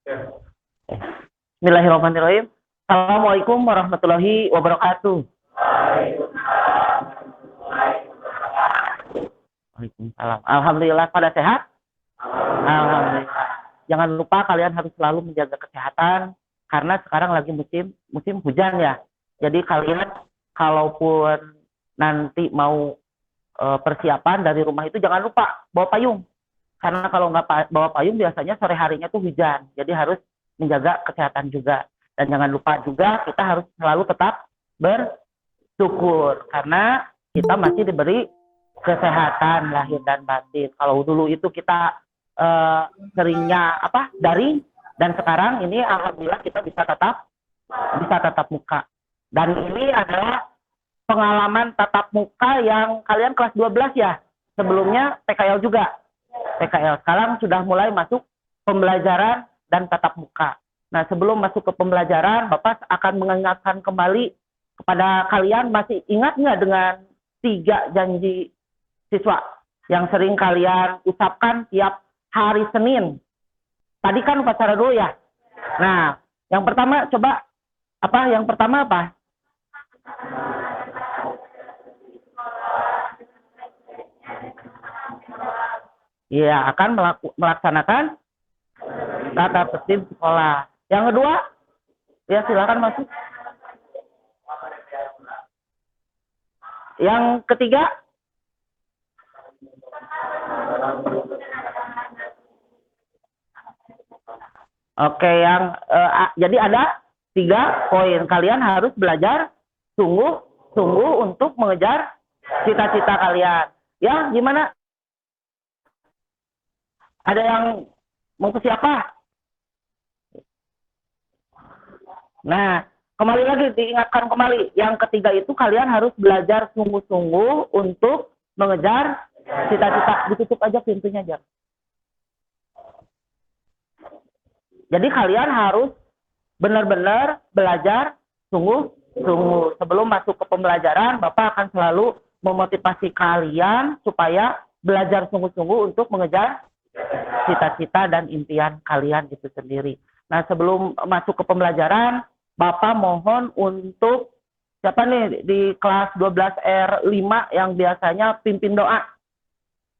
Bismillahirrahmanirrahim. Assalamualaikum warahmatullahi wabarakatuh. Waalaikumsalam. Alhamdulillah pada sehat? Alhamdulillah. Jangan lupa kalian harus selalu menjaga kesehatan karena sekarang lagi musim hujan ya. Jadi kalian kalaupun nanti mau persiapan dari rumah itu jangan lupa bawa payung. Karena kalau nggak bawa payung biasanya sore harinya tuh hujan. Jadi harus menjaga kesehatan juga. Dan jangan lupa juga kita harus selalu tetap bersyukur. Karena kita masih diberi kesehatan lahir dan batin. Kalau dulu itu kita seringnya daring. Dan sekarang ini alhamdulillah kita bisa tatap muka. Dan ini adalah pengalaman tatap muka yang kalian kelas 12 ya. Sebelumnya PKL juga. PKL sekarang sudah mulai masuk pembelajaran dan tatap muka. Nah, sebelum masuk ke pembelajaran, Bapak akan mengingatkan kembali kepada kalian, masih ingat nggak dengan 3 janji siswa yang sering kalian ucapkan tiap hari Senin? Tadi kan upacara dulu ya. Nah, yang pertama coba Yang pertama apa? Ya, akan melaksanakan tata tertib sekolah. Yang kedua, ya silakan masuk. Yang ketiga, oke, jadi ada 3 poin. Kalian harus belajar sungguh untuk mengejar cita-cita kalian. Ya, gimana? Ada yang mau ke siapa? Nah, kembali lagi diingatkan kembali. Yang ketiga itu kalian harus belajar sungguh-sungguh untuk mengejar cita-cita. Ditutup aja pintunya aja. Jadi kalian harus benar-benar belajar sungguh-sungguh. Sebelum masuk ke pembelajaran, Bapak akan selalu memotivasi kalian supaya belajar sungguh-sungguh untuk mengejar cita-cita dan impian kalian itu sendiri. Nah, sebelum masuk ke pembelajaran, Bapak mohon untuk siapa nih di kelas 12R5 yang biasanya pimpin doa?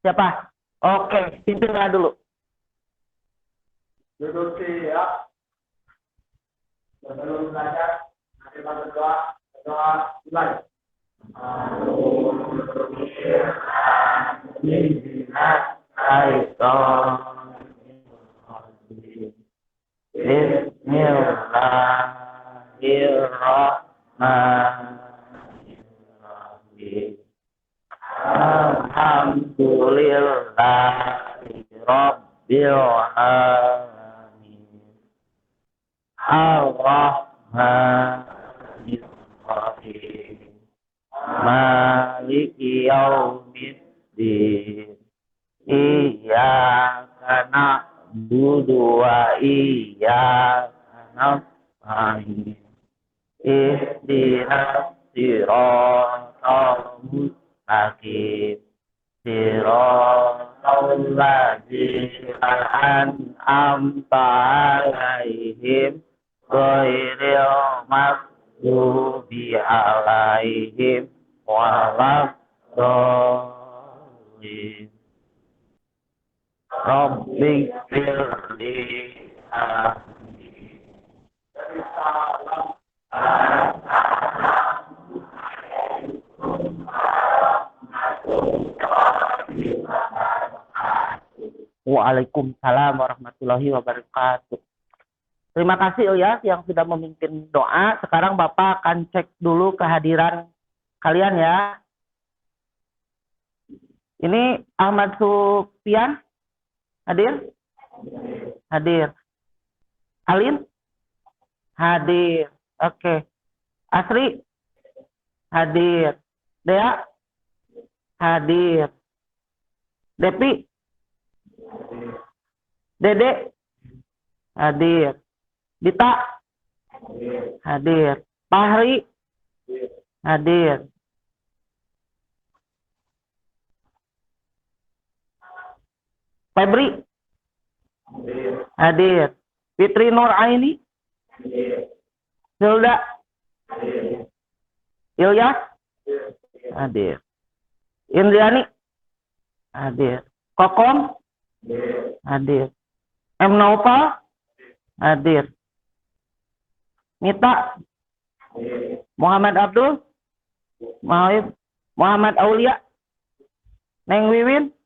Siapa? Oke, pimpin doa dulu. Duduk siap. Sebelum belajar, nanti berdoa dimulai. Bismillahirrahmanirrahim. Alhamdulillahirabbil alamin. Ar-Rahmanir-Rahim. Maliki yaumiddin. Iyyaka na'budu wa iyyaka nasta'in. Ihdinas siratal mustaqim. Siratal ladzina an'amta 'alaihim ghairil maghdubi 'alaihim waladdallin. Rabbi firli Waalaikumsalam warahmatullahi wabarakatuh. Terima kasih ya yang sudah memimpin doa. Sekarang Bapak akan cek dulu kehadiran kalian ya. Ini Ahmad Supian hadir? Hadir. Alin? Hadir. Oke. Asri? Hadir. Dea? Hadir. Depi? Dede? Hadir. Dita? Hadir. Pahri? Hadir. Febri? Hadir. Fitri Nur Aini, Hilda, Ilyas, hadir. Indriani, hadir. Kokom, hadir. M. Naufal, hadir. Mita, Muhammad Abdul, Muhammad Aulia, Neng Wiwin,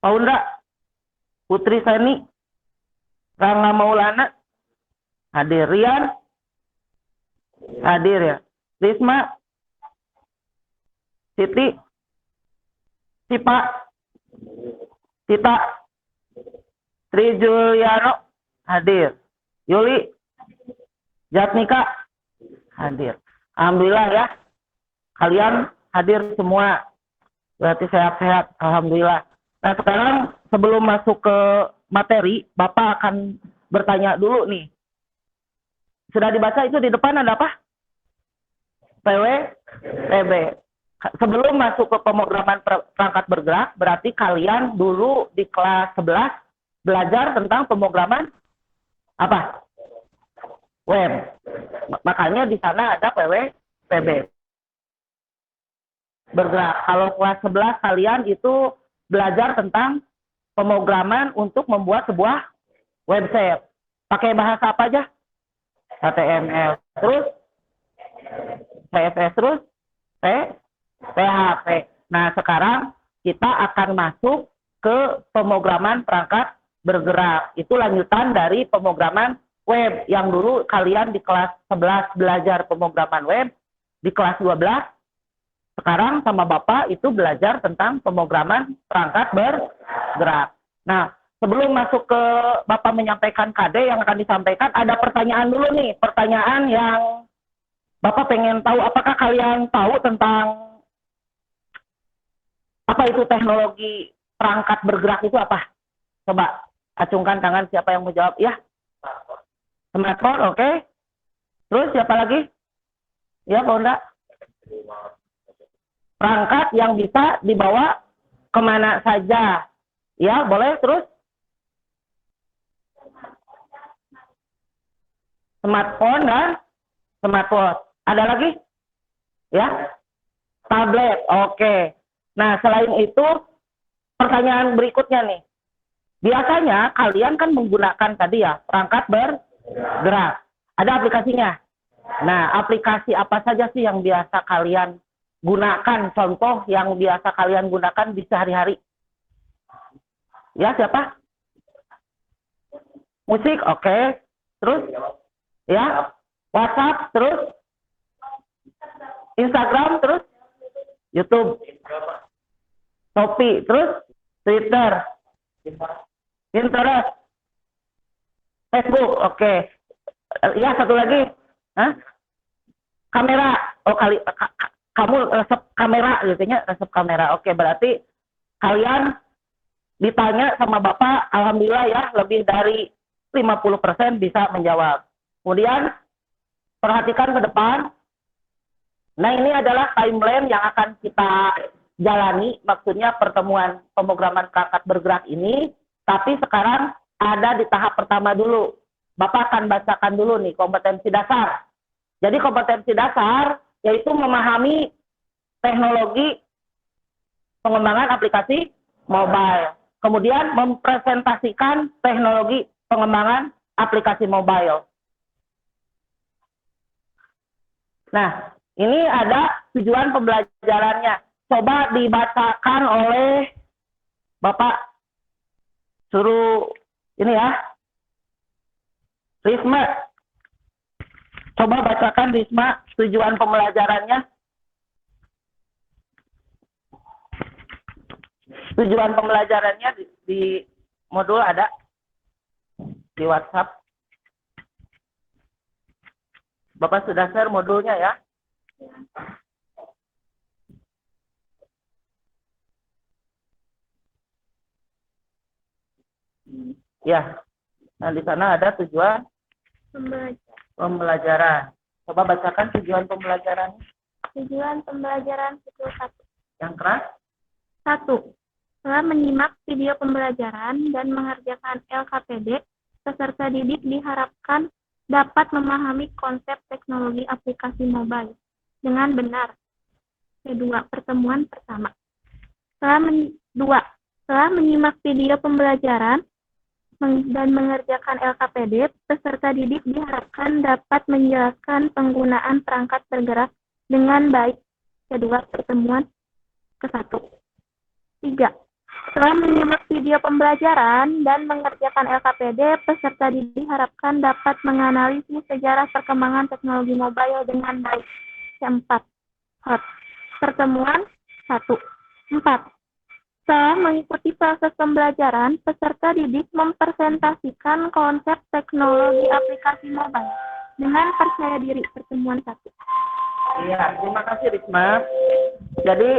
Paunda, Putri Sani, Rangga Maulana, hadir. Rian, hadir ya. Risma, Siti, Sipa, Tita, Tri Juliano, hadir. Yuli, Jatnika, hadir. Alhamdulillah ya, kalian hadir semua. Berarti sehat-sehat, alhamdulillah. Nah sekarang sebelum masuk ke materi, Bapak akan bertanya dulu nih. Sudah dibaca itu di depan ada apa? PW, PB. Sebelum masuk ke pemrograman perangkat bergerak, berarti kalian dulu di kelas 11 belajar tentang pemrograman apa? Web. Makanya di sana ada PW, PB. Bergerak. Kalau kelas 11 kalian itu belajar tentang pemrograman untuk membuat sebuah website. Pakai bahasa apa aja? HTML. Terus CSS, terus PHP. Nah, sekarang kita akan masuk ke pemrograman perangkat bergerak. Itu lanjutan dari pemrograman web yang dulu kalian di kelas 11 belajar pemrograman web, di kelas 12 sekarang sama Bapak itu belajar tentang pemrograman perangkat bergerak. Nah, sebelum masuk ke Bapak menyampaikan KD yang akan disampaikan, ada pertanyaan dulu nih. Pertanyaan yang Bapak pengen tahu, apakah kalian tahu tentang apa itu teknologi perangkat bergerak itu apa? Coba acungkan tangan siapa yang mau jawab. Ya, smartphone, oke. Terus siapa lagi? Ya, Bunda. Perangkat yang bisa dibawa kemana saja. Ya, boleh terus? Smartphone dan smartwatch. Ada lagi? Ya? Tablet, oke. Nah, selain itu, pertanyaan berikutnya nih. Biasanya kalian kan menggunakan tadi ya, perangkat bergerak. Ada aplikasinya. Nah, aplikasi apa saja sih yang biasa kalian gunakan? Contoh yang biasa kalian gunakan di sehari-hari. Ya, siapa? Musik, oke. Terus? Ya, WhatsApp, terus? Instagram, terus? YouTube. Shopee, terus? Twitter. Pinterest. Facebook, oke. Ya, satu lagi. Hah? Kamera. Oh, kamu resep kamera gitu ya, resep kamera. Oke, berarti kalian ditanya sama Bapak, alhamdulillah ya, lebih dari 50% bisa menjawab. Kemudian perhatikan ke depan. Nah, ini adalah timeline yang akan kita jalani, maksudnya pertemuan pemrograman perangkat bergerak ini, tapi sekarang ada di tahap pertama dulu. Bapak akan bacakan dulu nih kompetensi dasar. Jadi kompetensi dasar yaitu memahami teknologi pengembangan aplikasi mobile. Kemudian mempresentasikan teknologi pengembangan aplikasi mobile. Nah, ini ada tujuan pembelajarannya. Coba dibacakan oleh Bapak. Suruh ini ya. Risma. Coba bacakan Risma tujuan pembelajarannya. Tujuan pembelajarannya di modul ada di WhatsApp. Bapak sudah share modulnya ya? Ya. Nah, di sana ada tujuan pembelajaran. Coba bacakan tujuan pembelajaran. Tujuan pembelajaran siklo 1. Yang keras? 1. Setelah menyimak video pembelajaran dan mengerjakan LKPD, peserta didik diharapkan dapat memahami konsep teknologi aplikasi mobile dengan benar. Kedua, pertemuan pertama. Setelah menyimak video pembelajaran dan mengerjakan LKPD, peserta didik diharapkan dapat menjelaskan penggunaan perangkat bergerak dengan baik. Kedua, pertemuan ke-1. 3. Setelah menyimak video pembelajaran dan mengerjakan LKPD, peserta didik diharapkan dapat menganalisis sejarah perkembangan teknologi mobile dengan baik. Keempat, pertemuan 1. 4. Setelah mengikuti proses pembelajaran, peserta didik mempresentasikan konsep teknologi aplikasi mobile dengan percaya diri. Pertemuan 1. Iya, terima kasih Risma. Jadi,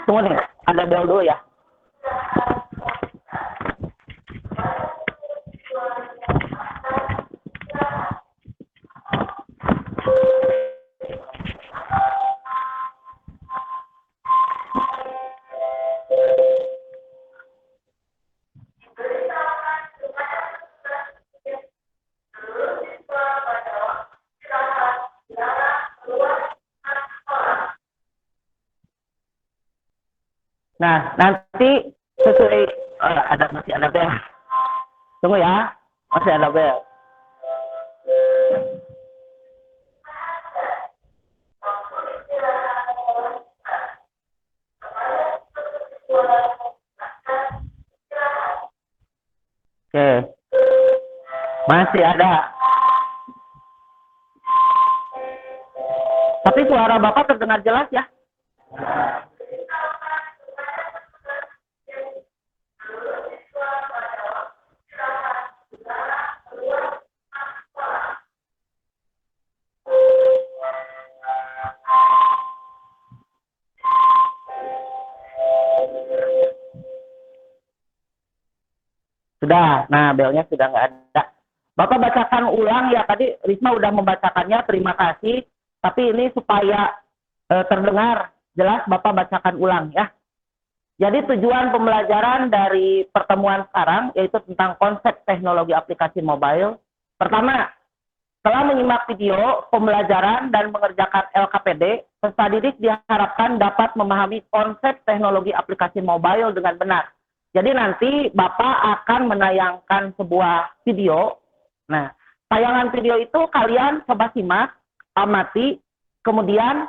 tunggu nih, ada bel dulu ya. Nah, nanti sesuai masih ada bel. Tunggu ya, masih ada bel. Oke, masih ada. Tapi suara Bapak terdengar jelas ya. Sudah, nah belnya sudah nggak ada. Bapak bacakan ulang ya, tadi Risma udah membacakannya, terima kasih. Tapi ini supaya terdengar jelas, Bapak bacakan ulang ya. Jadi tujuan pembelajaran dari pertemuan sekarang yaitu tentang konsep teknologi aplikasi mobile. Pertama, setelah menyimak video pembelajaran dan mengerjakan LKPD, peserta didik diharapkan dapat memahami konsep teknologi aplikasi mobile dengan benar. Jadi nanti Bapak akan menayangkan sebuah video. Nah, tayangan video itu kalian coba simak, amati, kemudian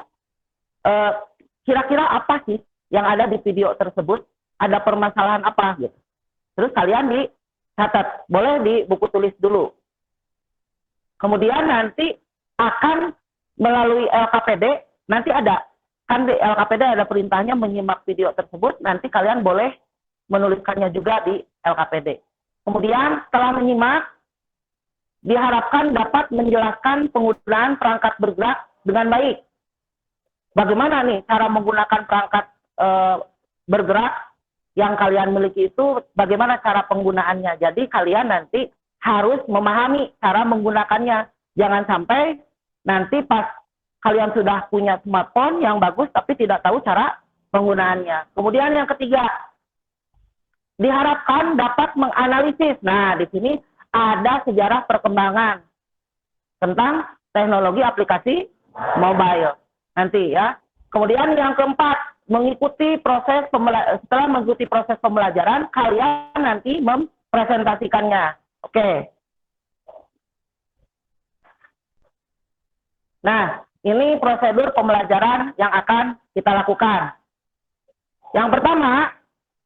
kira-kira apa sih yang ada di video tersebut, ada permasalahan apa gitu. Terus kalian dicatat, boleh di buku tulis dulu. Kemudian nanti akan melalui LKPD, nanti ada, kan di LKPD ada perintahnya menyimak video tersebut, nanti kalian boleh menuliskannya juga di LKPD. Kemudian setelah menyimak, diharapkan dapat menjelaskan penggunaan perangkat bergerak dengan baik. Bagaimana nih cara menggunakan perangkat bergerak yang kalian miliki itu, bagaimana cara penggunaannya. Jadi kalian nanti harus memahami cara menggunakannya. Jangan sampai nanti pas kalian sudah punya smartphone yang bagus tapi tidak tahu cara penggunaannya. Kemudian yang ketiga, diharapkan dapat menganalisis. Nah, di sini ada sejarah perkembangan tentang teknologi aplikasi mobile. Nanti ya. Kemudian yang keempat, setelah mengikuti proses pembelajaran, kalian nanti mempresentasikannya. Oke. Nah, ini prosedur pembelajaran yang akan kita lakukan. Yang pertama,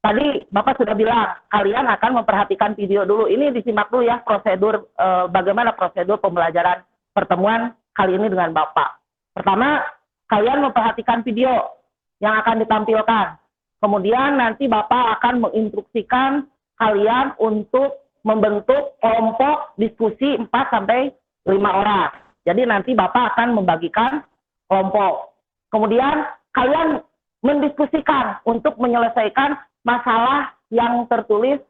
tadi Bapak sudah bilang, kalian akan memperhatikan video dulu. Ini disimak dulu ya, prosedur bagaimana prosedur pembelajaran pertemuan kali ini dengan Bapak. Pertama, kalian memperhatikan video yang akan ditampilkan. Kemudian nanti Bapak akan menginstruksikan kalian untuk membentuk kelompok diskusi 4-5 orang. Jadi nanti Bapak akan membagikan kelompok. Kemudian kalian mendiskusikan untuk menyelesaikan masalah yang tertulis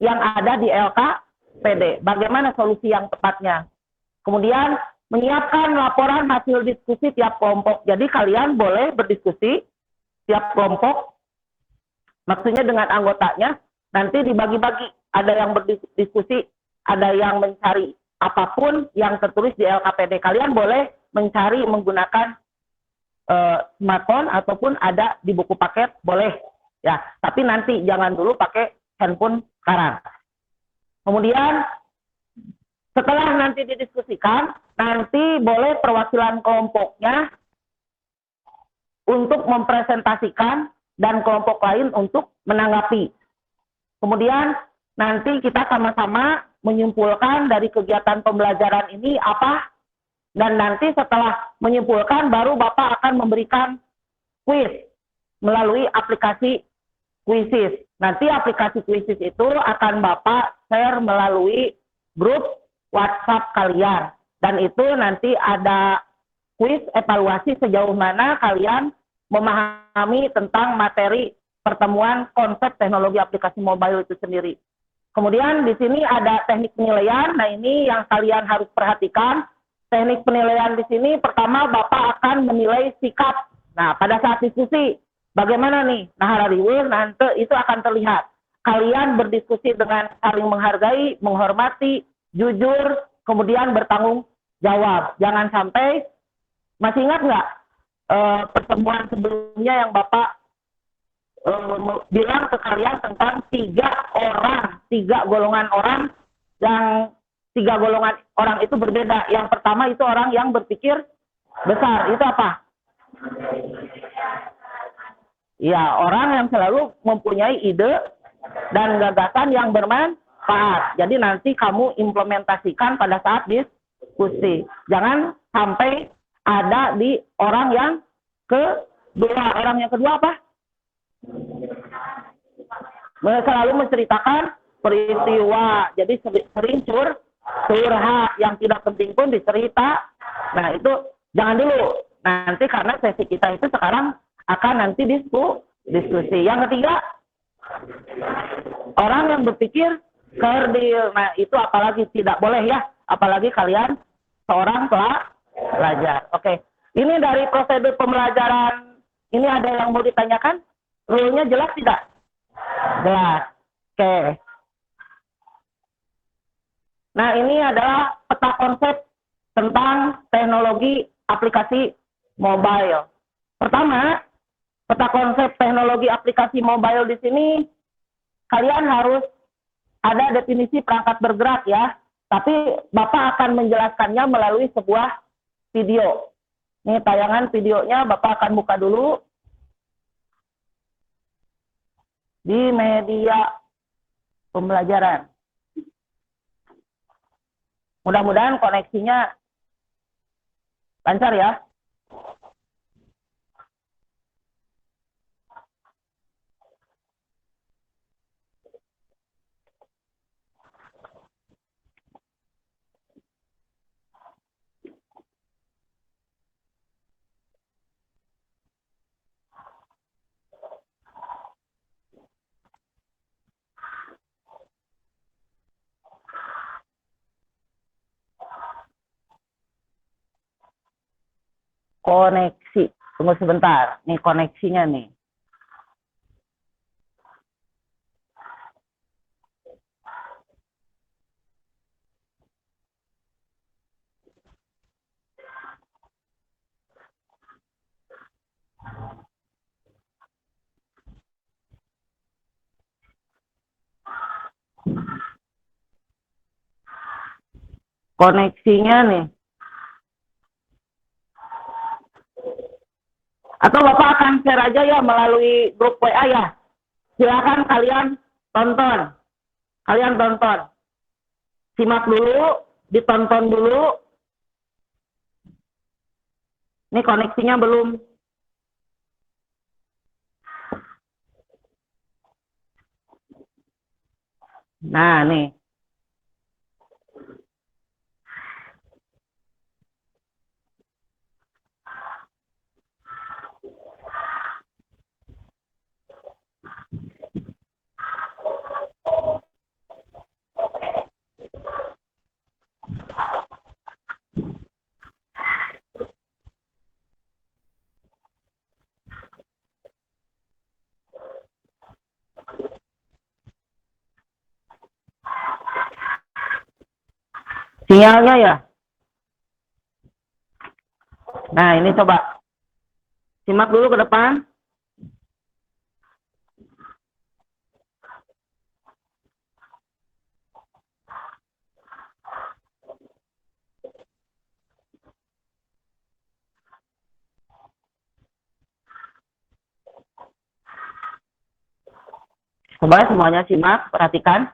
yang ada di LKPD. Bagaimana solusi yang tepatnya. Kemudian menyiapkan laporan hasil diskusi tiap kelompok. Jadi kalian boleh berdiskusi tiap kelompok, maksudnya dengan anggotanya, nanti dibagi-bagi. Ada yang berdiskusi ada yang mencari apapun yang tertulis di LKPD. Kalian boleh mencari menggunakan smartphone ataupun ada di buku paket, boleh ya. Tapi nanti jangan dulu pakai handphone sekarang. Kemudian setelah nanti didiskusikan, nanti boleh perwakilan kelompoknya untuk mempresentasikan dan kelompok lain untuk menanggapi. Kemudian nanti kita sama-sama menyimpulkan dari kegiatan pembelajaran ini apa, dan nanti setelah menyimpulkan baru Bapak akan memberikan kuis melalui aplikasi Quizizz. Nanti aplikasi Quizizz itu akan Bapak share melalui grup WhatsApp kalian. Dan itu nanti ada kuis evaluasi sejauh mana kalian memahami tentang materi pertemuan konsep teknologi aplikasi mobile itu sendiri. Kemudian di sini ada teknik penilaian. Nah, ini yang kalian harus perhatikan. Teknik penilaian di sini pertama Bapak akan menilai sikap. Nah, pada saat diskusi bagaimana nih? Nah, nanti itu akan terlihat. Kalian berdiskusi dengan saling menghargai, menghormati, jujur, kemudian bertanggung jawab. Jangan sampai, masih ingat nggak pertemuan sebelumnya yang Bapak bilang ke kalian tentang tiga golongan orang, yang tiga golongan orang itu berbeda. Yang pertama itu orang yang berpikir besar. Itu apa? Ya, orang yang selalu mempunyai ide dan gagasan yang bermanfaat. Jadi nanti kamu implementasikan pada saat diskusi. Jangan sampai ada di orang yang kedua. Orang yang kedua apa? Selalu menceritakan peristiwa. Jadi sering curhat, yang tidak penting pun dicerita. Nah, itu jangan dulu. Nanti karena sesi kita itu sekarang akan nanti diskusi. Yang ketiga, orang yang berpikir kerdil. Nah, itu apalagi tidak boleh ya. Apalagi kalian seorang pelajar. Oke. Ini dari prosedur pembelajaran. Ini ada yang mau ditanyakan? Rule-nya jelas tidak? Jelas. Oke. Nah, ini adalah peta konsep tentang teknologi aplikasi mobile. Pertama, peta konsep teknologi aplikasi mobile di sini kalian harus ada definisi perangkat bergerak ya. Tapi Bapak akan menjelaskannya melalui sebuah video. Ini tayangan videonya, Bapak akan buka dulu di media pembelajaran. Mudah-mudahan koneksinya lancar ya. Koneksi. Tunggu sebentar. Nih koneksinya nih. Koneksinya nih. Atau Bapak akan share aja ya melalui grup WA ya. Silakan kalian tonton. Kalian tonton. Simak dulu, ditonton dulu. Ini koneksinya belum. Nah, nih. Sinyalnya ya. Nah, ini coba simak dulu ke depan. Coba semuanya simak, perhatikan.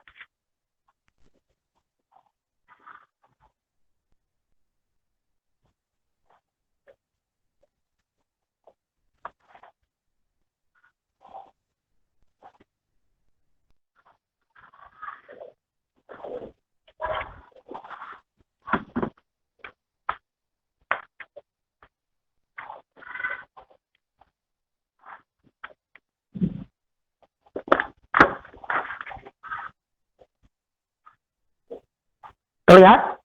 Terlihat?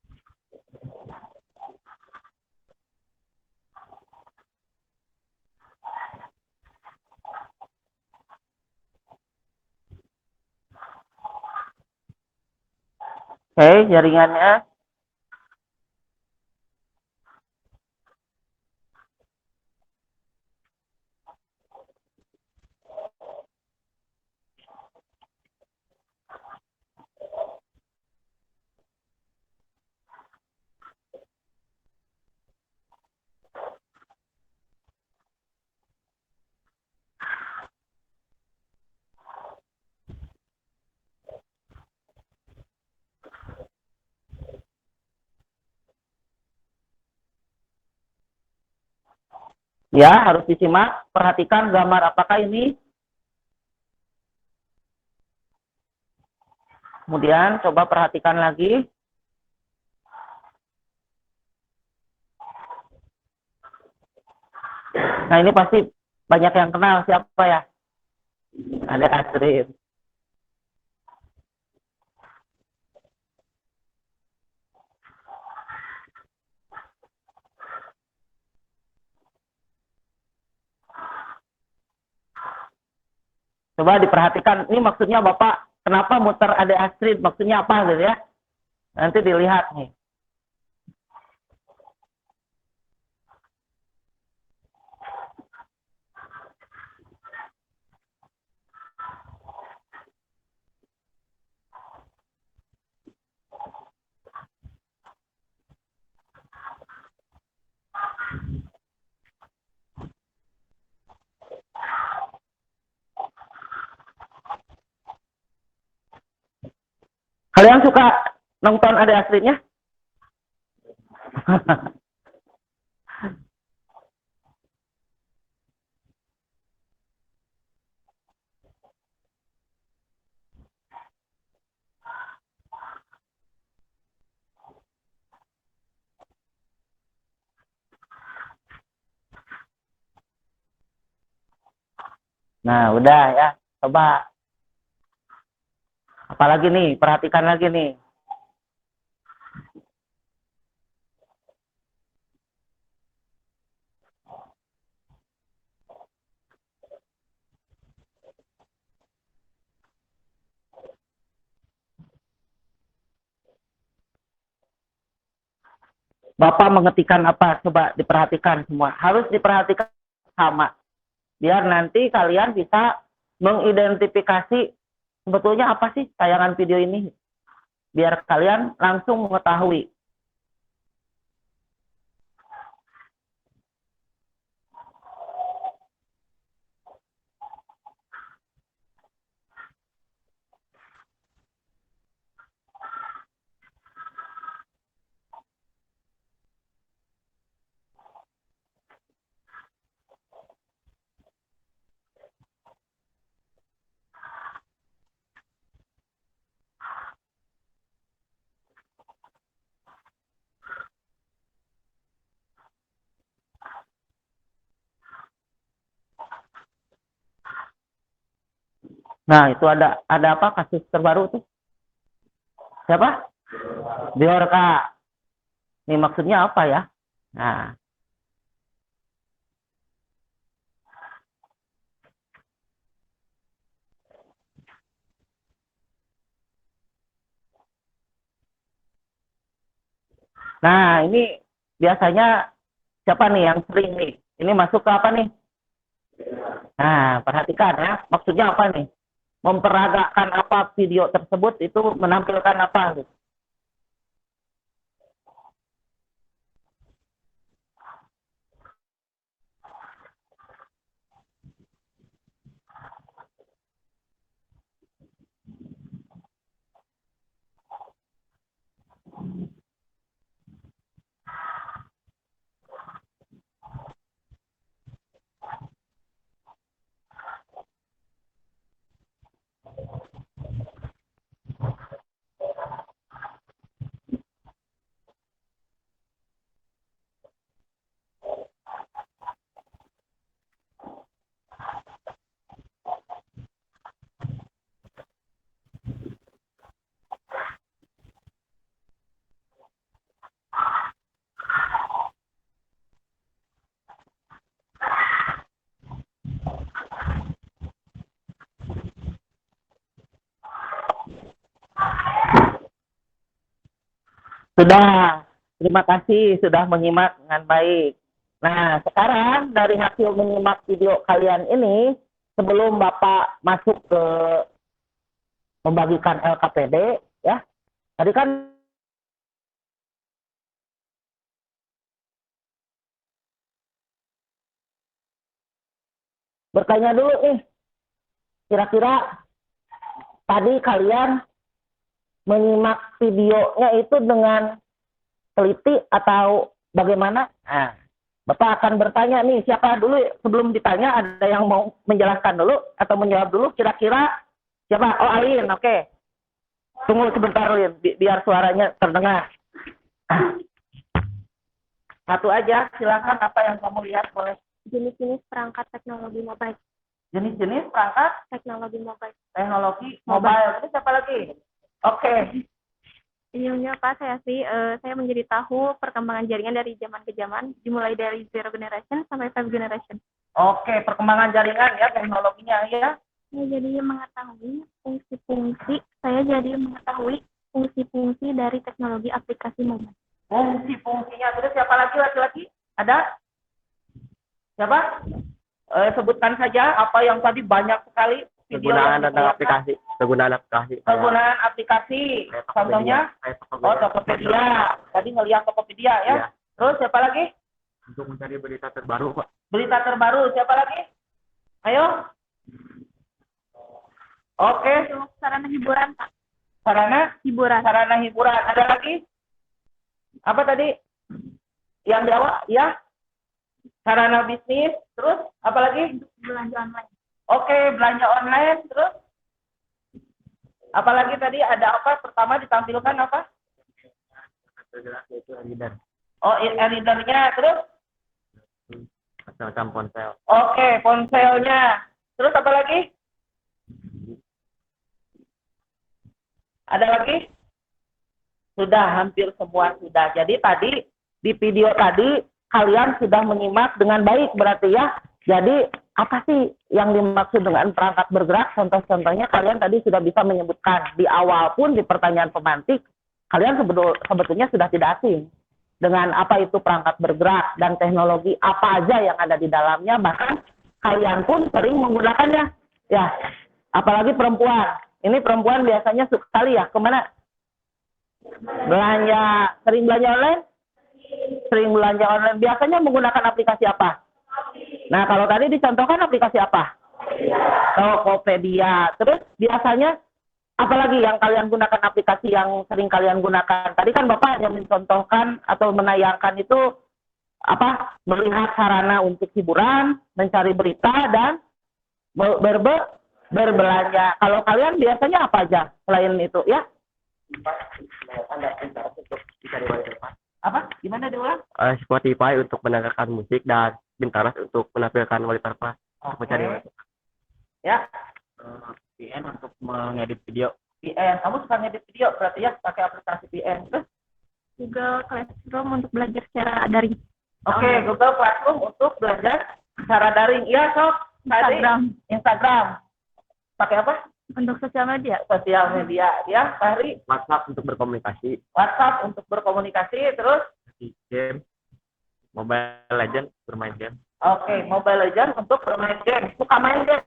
Oke, jaringannya. Ya, harus disimak. Perhatikan gambar apakah ini. Kemudian coba perhatikan lagi. Nah, ini pasti banyak yang kenal siapa ya? Ada Astrid. Coba diperhatikan. Ini maksudnya Bapak, kenapa muter Ade Astrid? Maksudnya apa gitu ya? Nanti dilihat nih. Kalian suka nonton Ade Astridnya? Nah, udah ya. Coba. Apalagi nih, perhatikan lagi nih. Bapak mengetikkan apa? Coba diperhatikan semua. Harus diperhatikan sama. Biar nanti kalian bisa mengidentifikasi sebetulnya apa sih tayangan video ini. Biar kalian langsung mengetahui. Nah, itu ada apa kasus terbaru tuh? Siapa? Biorka. Ini maksudnya apa ya? Nah, Nah, ini biasanya siapa nih yang sering nih? Ini masuk ke apa nih? Nah, perhatikan ya. Maksudnya apa nih? Memperagakan apa video tersebut itu menampilkan apa gitu. Sudah. Terima kasih sudah menyimak dengan baik. Nah, sekarang dari hasil menyimak video kalian ini, sebelum Bapak masuk ke membagikan LKPD, ya, tadi kan bertanya dulu nih, kira-kira tadi kalian menyimak videonya itu dengan teliti atau bagaimana? Nah, Bapak akan bertanya nih, siapa dulu sebelum ditanya ada yang mau menjelaskan dulu atau menjawab dulu kira-kira siapa? Oh, Alin, oke. Tunggu sebentar, Alin, biar suaranya terdengar. Satu aja, silakan apa yang kamu lihat boleh. Jenis-jenis perangkat teknologi mobile. Jenis-jenis perangkat Teknologi mobile. teknologi mobile. Terus siapa lagi? Oke. Ininya Pak, saya menjadi tahu perkembangan jaringan dari zaman ke zaman, dimulai dari zero generation sampai five generation. Oke, perkembangan jaringan ya, teknologinya ya. Saya jadi mengetahui fungsi-fungsi dari teknologi aplikasi mobile. Fungsi-fungsinya. Terus siapa lagi laki-laki? Ada? Siapa? Sebutkan saja apa yang tadi banyak sekali video Kegunaan yang tentang dikeluarkan. aplikasi. Kegunaan aplikasi. Penggunaan aplikasi. Contohnya, Tokopedia. Tadi ngelihat Tokopedia ya. Iya. Terus siapa lagi? Untuk mencari berita terbaru, Pak. Berita terbaru. Siapa lagi? Ayo. Oke. Untuk sarana hiburan, Pak. Sarana hiburan. Ada lagi? Apa tadi? Yang di awal? Ya. Sarana bisnis. Terus apa lagi? Belanja online. Oke, belanja online. Terus apalagi tadi ada apa? Pertama ditampilkan apa? Itu reader. Oh, e-readernya. Terus? Macam ponsel. Oke, ponselnya. Terus apa lagi? Ada lagi? Sudah, hampir semua sudah. Jadi tadi di video tadi kalian sudah menyimak dengan baik berarti ya. Jadi apa sih yang dimaksud dengan perangkat bergerak? Contoh-contohnya kalian tadi sudah bisa menyebutkan. Di awal pun di pertanyaan pemantik, kalian sebetulnya sudah tidak asing dengan apa itu perangkat bergerak dan teknologi apa aja yang ada di dalamnya. Bahkan kalian pun sering menggunakannya. Ya, apalagi perempuan. Ini perempuan biasanya suka sekali ya kemana? Belanja, sering belanja online? Sering belanja online. Biasanya menggunakan aplikasi apa? Nah, kalau tadi dicontohkan aplikasi apa? Tokopedia. Terus biasanya apalagi yang kalian gunakan, aplikasi yang sering kalian gunakan? Tadi kan Bapak hanya mencontohkan atau menayangkan itu apa? Melihat sarana untuk hiburan, mencari berita dan berbelanja. Kalau kalian biasanya apa aja selain itu ya? Apa? Gimana diulang? Spotify untuk mendengarkan musik dan Pinterest untuk menampilkan wallpaper pas. Mencari Ya, VN untuk mengedit video. VN. Kamu suka ngedit video berarti ya pakai aplikasi VN. Terus? Google Classroom untuk belajar secara daring. Oke, Google Classroom untuk belajar secara daring. Iya, Sob. Tadi Instagram. Pakai apa? Untuk sosial media. Sosial media, ya, Fahri. WhatsApp untuk berkomunikasi, WhatsApp untuk berkomunikasi, terus game, Mobile Legend bermain game, oke, Mobile Legends untuk bermain game. Suka main game.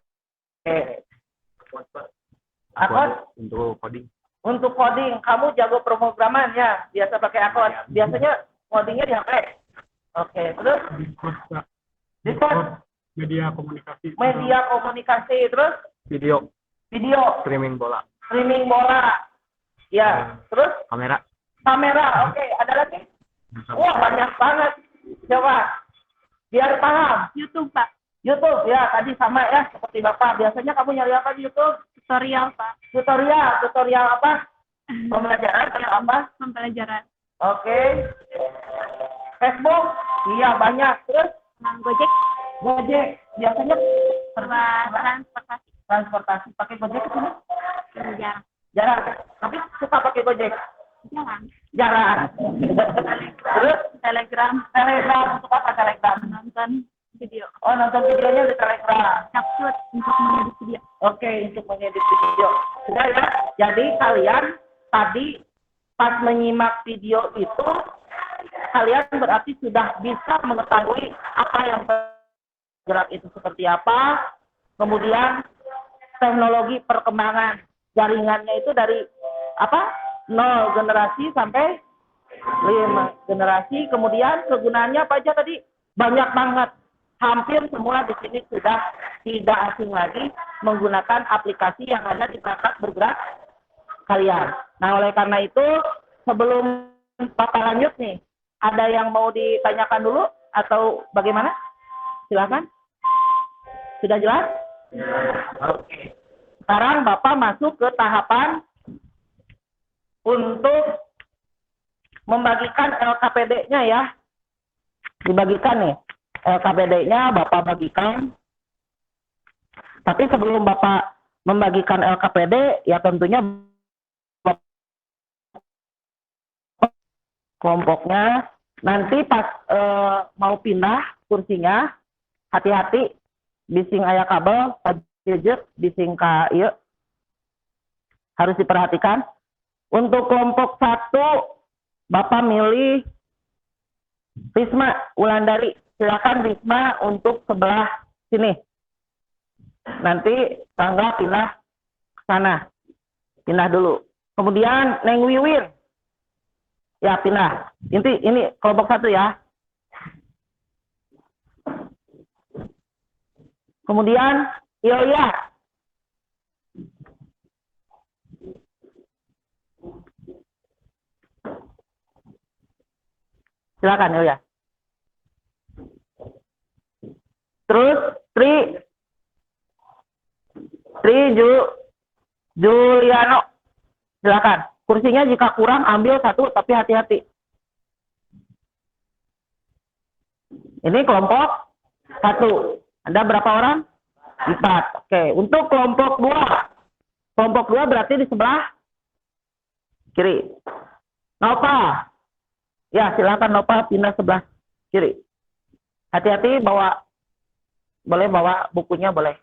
Oke. Akun untuk coding, untuk coding, kamu jago pemrograman ya. Biasa pakai akun. Biasanya codingnya di HP. Oke, terus Discord, Media komunikasi. media komunikasi, terus video, video, streaming bola, streaming bola. Ya, terus kamera, kamera. Oke, ada lagi? Wah, banyak banget. Coba biar paham. YouTube, Pak. YouTube ya, tadi sama ya seperti Bapak. Biasanya kamu nyari apa di YouTube? Tutorial, Pak. Tutorial apa? Pembelajaran atau apa? Pembelajaran. Oke. Facebook? Iya, banyak. Terus Gojek. Gojek. Biasanya Transportasi. transportasi pakai Gojek ke sini? Jarang. Jarang. Tapi suka pakai Gojek? Jarang. Jarang. Terus Telegram. Telegram, untuk apa Telegram? Nonton video. Oh, nonton videonya di Telegram. Capcut untuk mengedit video. Oke, untuk mengedit video. Sudah ya. Jadi kalian tadi pas menyimak video itu, kalian berarti sudah bisa mengetahui apa yang bergerak itu seperti apa. Kemudian teknologi perkembangan jaringannya itu dari apa? 0 generasi sampai 5 generasi. Kemudian kegunaannya apa aja tadi? Banyak banget. Hampir semua di sini sudah tidak asing lagi menggunakan aplikasi yang ada di perangkat bergerak kalian. Nah, oleh karena itu, sebelum Bapak lanjut nih, ada yang mau ditanyakan dulu atau bagaimana? Silakan. Sudah jelas? Oke. Sekarang Bapak masuk ke tahapan untuk membagikan LKPD-nya ya. Dibagikan nih. LKPD-nya Bapak bagikan. Tapi sebelum Bapak membagikan LKPD, ya tentunya kelompoknya nanti pas mau pindah kursinya, hati-hati bising aya kabel, gadget, bising ka ieu. Harus diperhatikan. Untuk kelompok 1, Bapak milih Risma Wulandari. Silakan Risma untuk sebelah sini. Nanti tangga pindah ke sana. Pindah dulu. Kemudian Neng Wiwin. Ya, pindah. Ini kelompok 1 ya. Kemudian Ilya. Silakan Ilya. Terus Juliano. Silakan. Kursinya jika kurang ambil 1 tapi hati-hati. Ini kelompok 1. Ada berapa orang? 4. Oke, untuk kelompok 2. Kelompok 2 berarti di sebelah kiri. Nova. Ya, silakan Nova pindah sebelah kiri. Hati-hati boleh bawa bukunya boleh.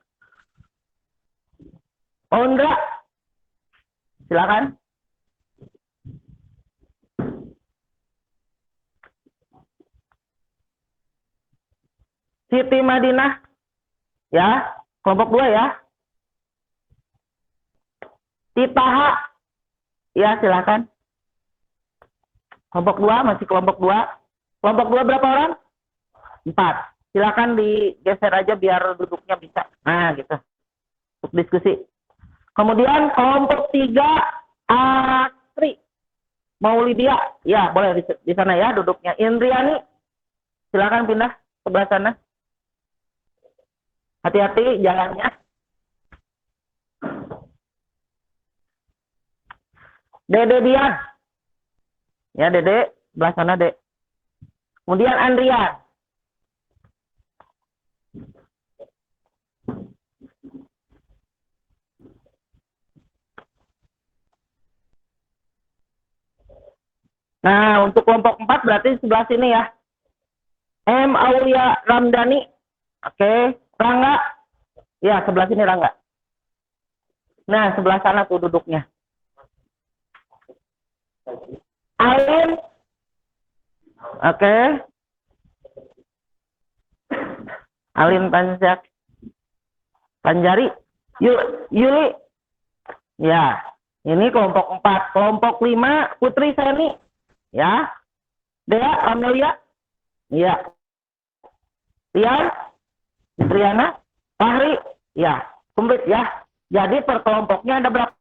Oh enggak. Silakan. Siti Madinah. Ya, kelompok 2 ya. Titaha. Ya, silakan. Kelompok 2, masih kelompok 2. Kelompok 2 berapa orang? 4. Silakan digeser aja biar duduknya bisa. Nah, gitu. Untuk diskusi. Kemudian kelompok 3, Astri. Maulidia. Ya, boleh di sana ya duduknya. Indriani. Silakan pindah sebelah sana. Hati-hati jalannya. Dede Dian. Ya, Dede, sebelah sana, Dek. Kemudian Andrian. Nah, untuk kelompok 4 berarti sebelah sini ya. M. Aulia Ramdhani. Oke. Rangga. Ya, sebelah sini Rangga. Nah, sebelah sana tuh duduknya. Alin. Oke. Alin Panjari. Yuli. Ya. Ini kelompok 4. Kelompok 5, Putri Seni. Ya. Dea, Amelia. Ya. Rian. Triana. Fahri. Ya. Komplit ya. Jadi per kelompoknya ada berapa?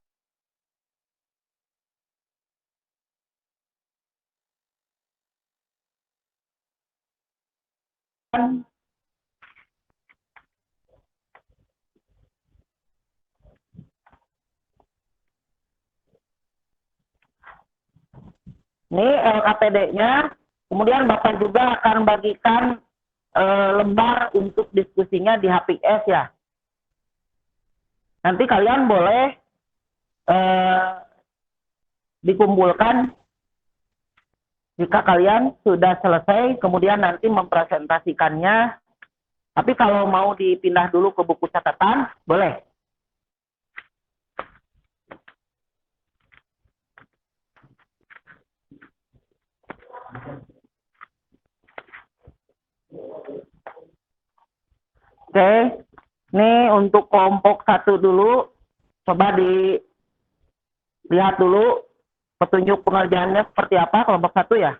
Ini LKPD-nya. Kemudian Bapak juga akan bagikan lembar untuk diskusinya di HPS ya. Nanti kalian boleh dikumpulkan jika kalian sudah selesai, kemudian nanti mempresentasikannya. Tapi kalau mau dipindah dulu ke buku catatan, boleh. Oke, ini untuk kelompok 1 dulu. Coba dilihat dulu petunjuk pengerjaannya seperti apa kelompok 1 ya.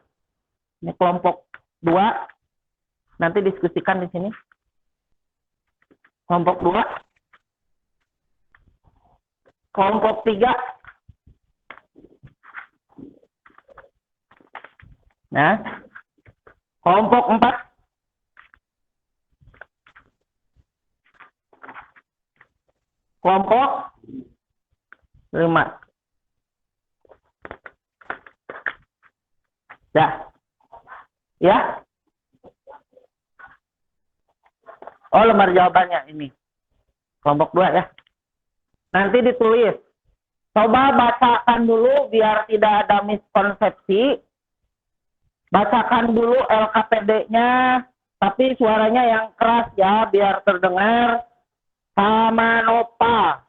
Ini kelompok 2. Nanti diskusikan di sini. Kelompok 2. Kelompok 3. Nah. Kelompok 4. Kelompok 5. Ya. Ya. Oh, lembar jawabannya ini. Kelompok 2 ya. Nanti ditulis. Coba bacakan dulu biar tidak ada miskonsepsi. Bacakan dulu LKPD-nya, tapi suaranya yang keras ya, biar terdengar. Sama Nopal.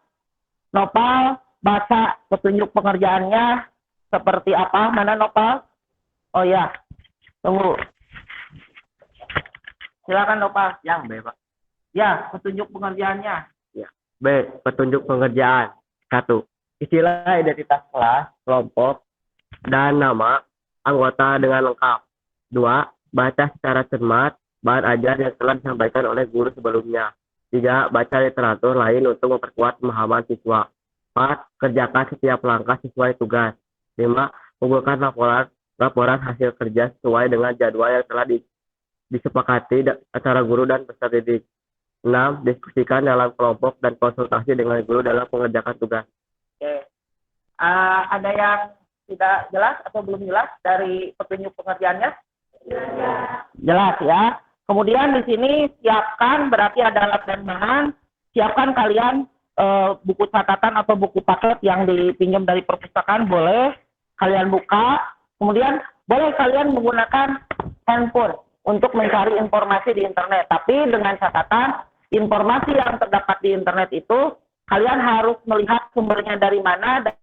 Nopal, baca petunjuk pengerjaannya seperti apa? Mana Nopal? Oh ya, tunggu. Silakan Nopal. Yang B, Pak. Ya, petunjuk pengerjaannya. Ya. B. Petunjuk pengerjaan. 1. Istilah identitas kelas, kelompok, dan nama anggota dengan lengkap. 2. Baca secara cermat bahan ajar yang telah disampaikan oleh guru sebelumnya. 3. Baca literatur lain untuk memperkuat pemahaman siswa. 4. Kerjakan setiap langkah sesuai tugas. 5. Kumpulkan laporan hasil kerja sesuai dengan jadwal yang telah disepakati antara guru dan peserta didik. 6. Diskusikan dalam kelompok dan konsultasi dengan guru dalam mengerjakan tugas. Oke. Ada yang tidak jelas atau belum jelas dari petunjuk pengerjaannya? Jelas ya. Kemudian di sini siapkan, berarti ada alat dan bahan. Siapkan kalian buku catatan atau buku paket yang dipinjam dari perpustakaan, boleh kalian buka. Kemudian boleh kalian menggunakan handphone untuk mencari informasi di internet. Tapi dengan catatan, informasi yang terdapat di internet itu kalian harus melihat sumbernya dari mana dan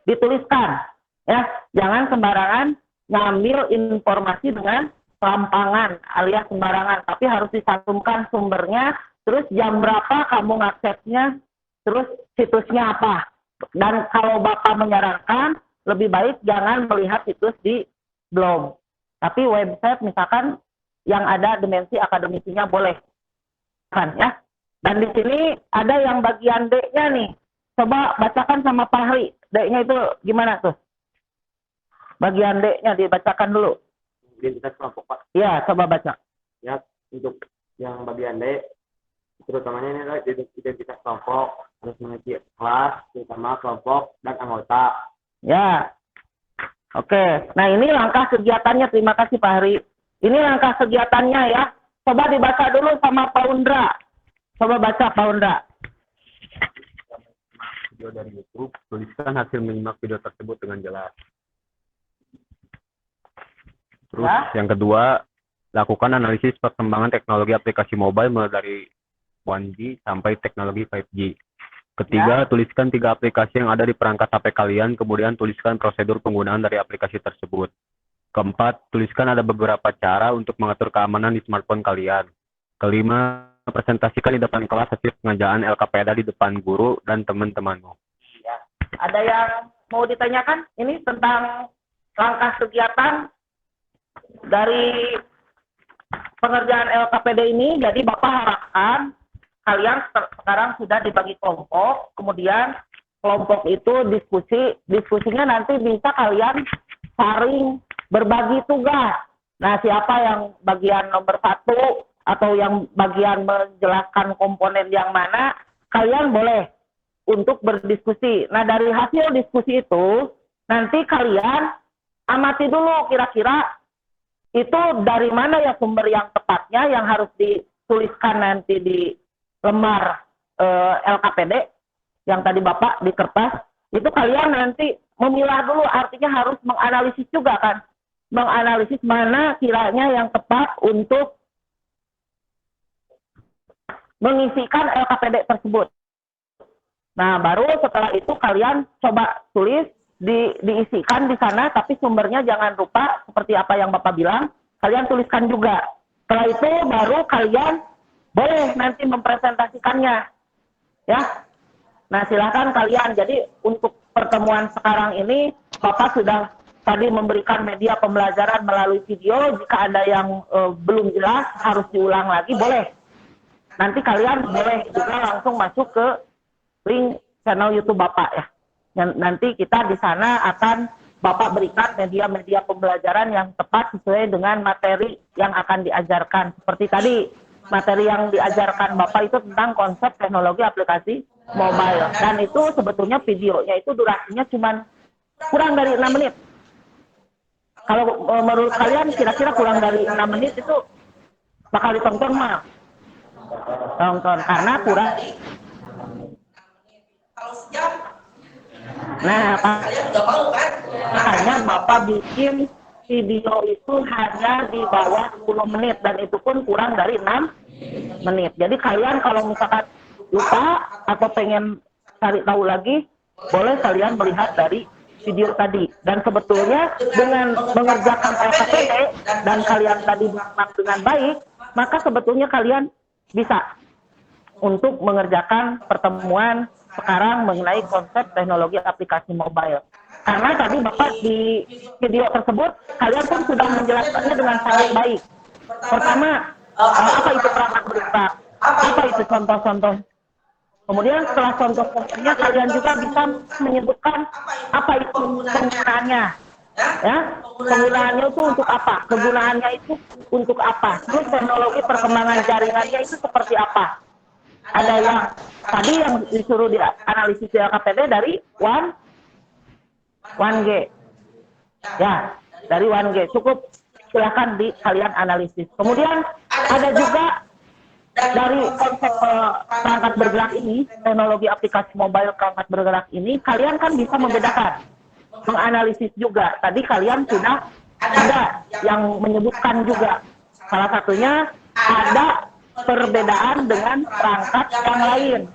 dituliskan. Ya, jangan sembarangan ngambil informasi dengan serampangan alias sembarangan, tapi harus dicantumkan sumbernya, terus jam berapa kamu ngaksesnya, terus situsnya apa. Dan kalau Bapak menyarankan, lebih baik jangan melihat situs di blog, tapi website misalkan yang ada dimensi akademisinya boleh. Kan ya. Dan di sini ada yang bagian D-nya nih. Coba bacakan sama Fahri. D-nya itu gimana tuh? Bagian D-nya dibacakan dulu. Identitas kelompok, Pak. Iya, coba baca. Ya, untuk yang bagian D, terutamanya ini adalah identitas kelompok, harus mengisi kelas, terutama kelompok dan anggota. Ya. Oke. Nah, ini langkah kegiatannya. Terima kasih Pak Hari. Ini langkah kegiatannya ya. Coba dibaca dulu sama Pak Undra. Coba baca Pak Undra. Video dari YouTube, tuliskan hasil menyimak video tersebut dengan jelas. Terus Ya. yang kedua, lakukan analisis perkembangan teknologi aplikasi mobile mulai dari 1G sampai teknologi 5G. Ketiga, tuliskan 3 aplikasi yang ada di perangkat HP kalian, kemudian tuliskan prosedur penggunaan dari aplikasi tersebut. Keempat, tuliskan ada beberapa cara untuk mengatur keamanan di smartphone kalian. Kelima, presentasikan di depan kelas hasil pengerjaan LKPD di depan guru dan teman-temanmu. Ada yang mau ditanyakan? Ini tentang langkah kegiatan dari pengerjaan LKPD ini. Jadi Bapak harapkan kalian sekarang sudah dibagi kelompok, kemudian kelompok itu diskusinya nanti bisa kalian saling berbagi tugas. Nah, siapa yang bagian nomor 1 atau yang bagian menjelaskan komponen yang mana, kalian boleh untuk berdiskusi. Nah, dari hasil diskusi itu, nanti kalian amati dulu kira-kira itu dari mana ya sumber yang tepatnya yang harus dituliskan nanti di lembar LKPD yang tadi Bapak di kertas. Itu kalian nanti memilah dulu, artinya harus menganalisis juga kan. Menganalisis mana kiranya yang tepat untuk mengisikan LKPD tersebut. Nah, baru setelah itu kalian coba tulis, diisikan di sana, tapi sumbernya jangan lupa seperti apa yang Bapak bilang, kalian tuliskan juga. Setelah itu baru kalian boleh nanti mempresentasikannya. Ya. Nah, silakan kalian. Jadi untuk pertemuan sekarang ini, Bapak sudah tadi memberikan media pembelajaran melalui video. Jika ada yang belum jelas, harus diulang lagi, boleh. Nanti kalian boleh juga langsung masuk ke link channel YouTube Bapak ya. Nanti kita di sana akan Bapak berikan media-media pembelajaran yang tepat sesuai dengan materi yang akan diajarkan. Seperti tadi, materi yang diajarkan Bapak itu tentang konsep teknologi aplikasi mobile. Dan itu sebetulnya videonya itu durasinya cuma kurang dari 6 menit. Kalau menurut kalian kira-kira kurang dari 6 menit itu bakal ditonton mah? Tonton, karena kurang. Nah, makanya Bapak bikin video itu hanya di bawah 10 menit dan itu pun kurang dari 6 menit. Jadi kalian kalau misalkan lupa atau pengen cari tahu lagi, boleh kalian melihat dari video tadi. Dan sebetulnya dengan mengerjakan LKPD dan kalian tadi menyimak dengan baik, maka sebetulnya kalian bisa untuk mengerjakan pertemuan sekarang mengenai konsep teknologi aplikasi mobile. Karena tadi Bapak di video tersebut, kalian pun sudah menjelaskannya dengan sangat baik. Pertama, apa itu perangkat bergerak? Apa itu contoh-contoh? Kemudian setelah contoh-contohnya, kalian juga bisa menyebutkan apa itu penggunaannya. Ya, penggunaannya itu untuk apa? Kegunaannya itu untuk apa? Terus teknologi perkembangan jaringannya itu seperti apa? Ada yang tadi yang disuruh dianalisis di LKPD dari 1G. Ya, dari 1G. Cukup silahkan kalian analisis. Kemudian ada juga dari konsep perangkat bergerak ini, teknologi aplikasi mobile perangkat bergerak ini, kalian kan bisa membedakan, menganalisis juga. Tadi kalian sudah ada yang menyebutkan juga. Salah satunya ada perbedaan dengan perangkat yang lain.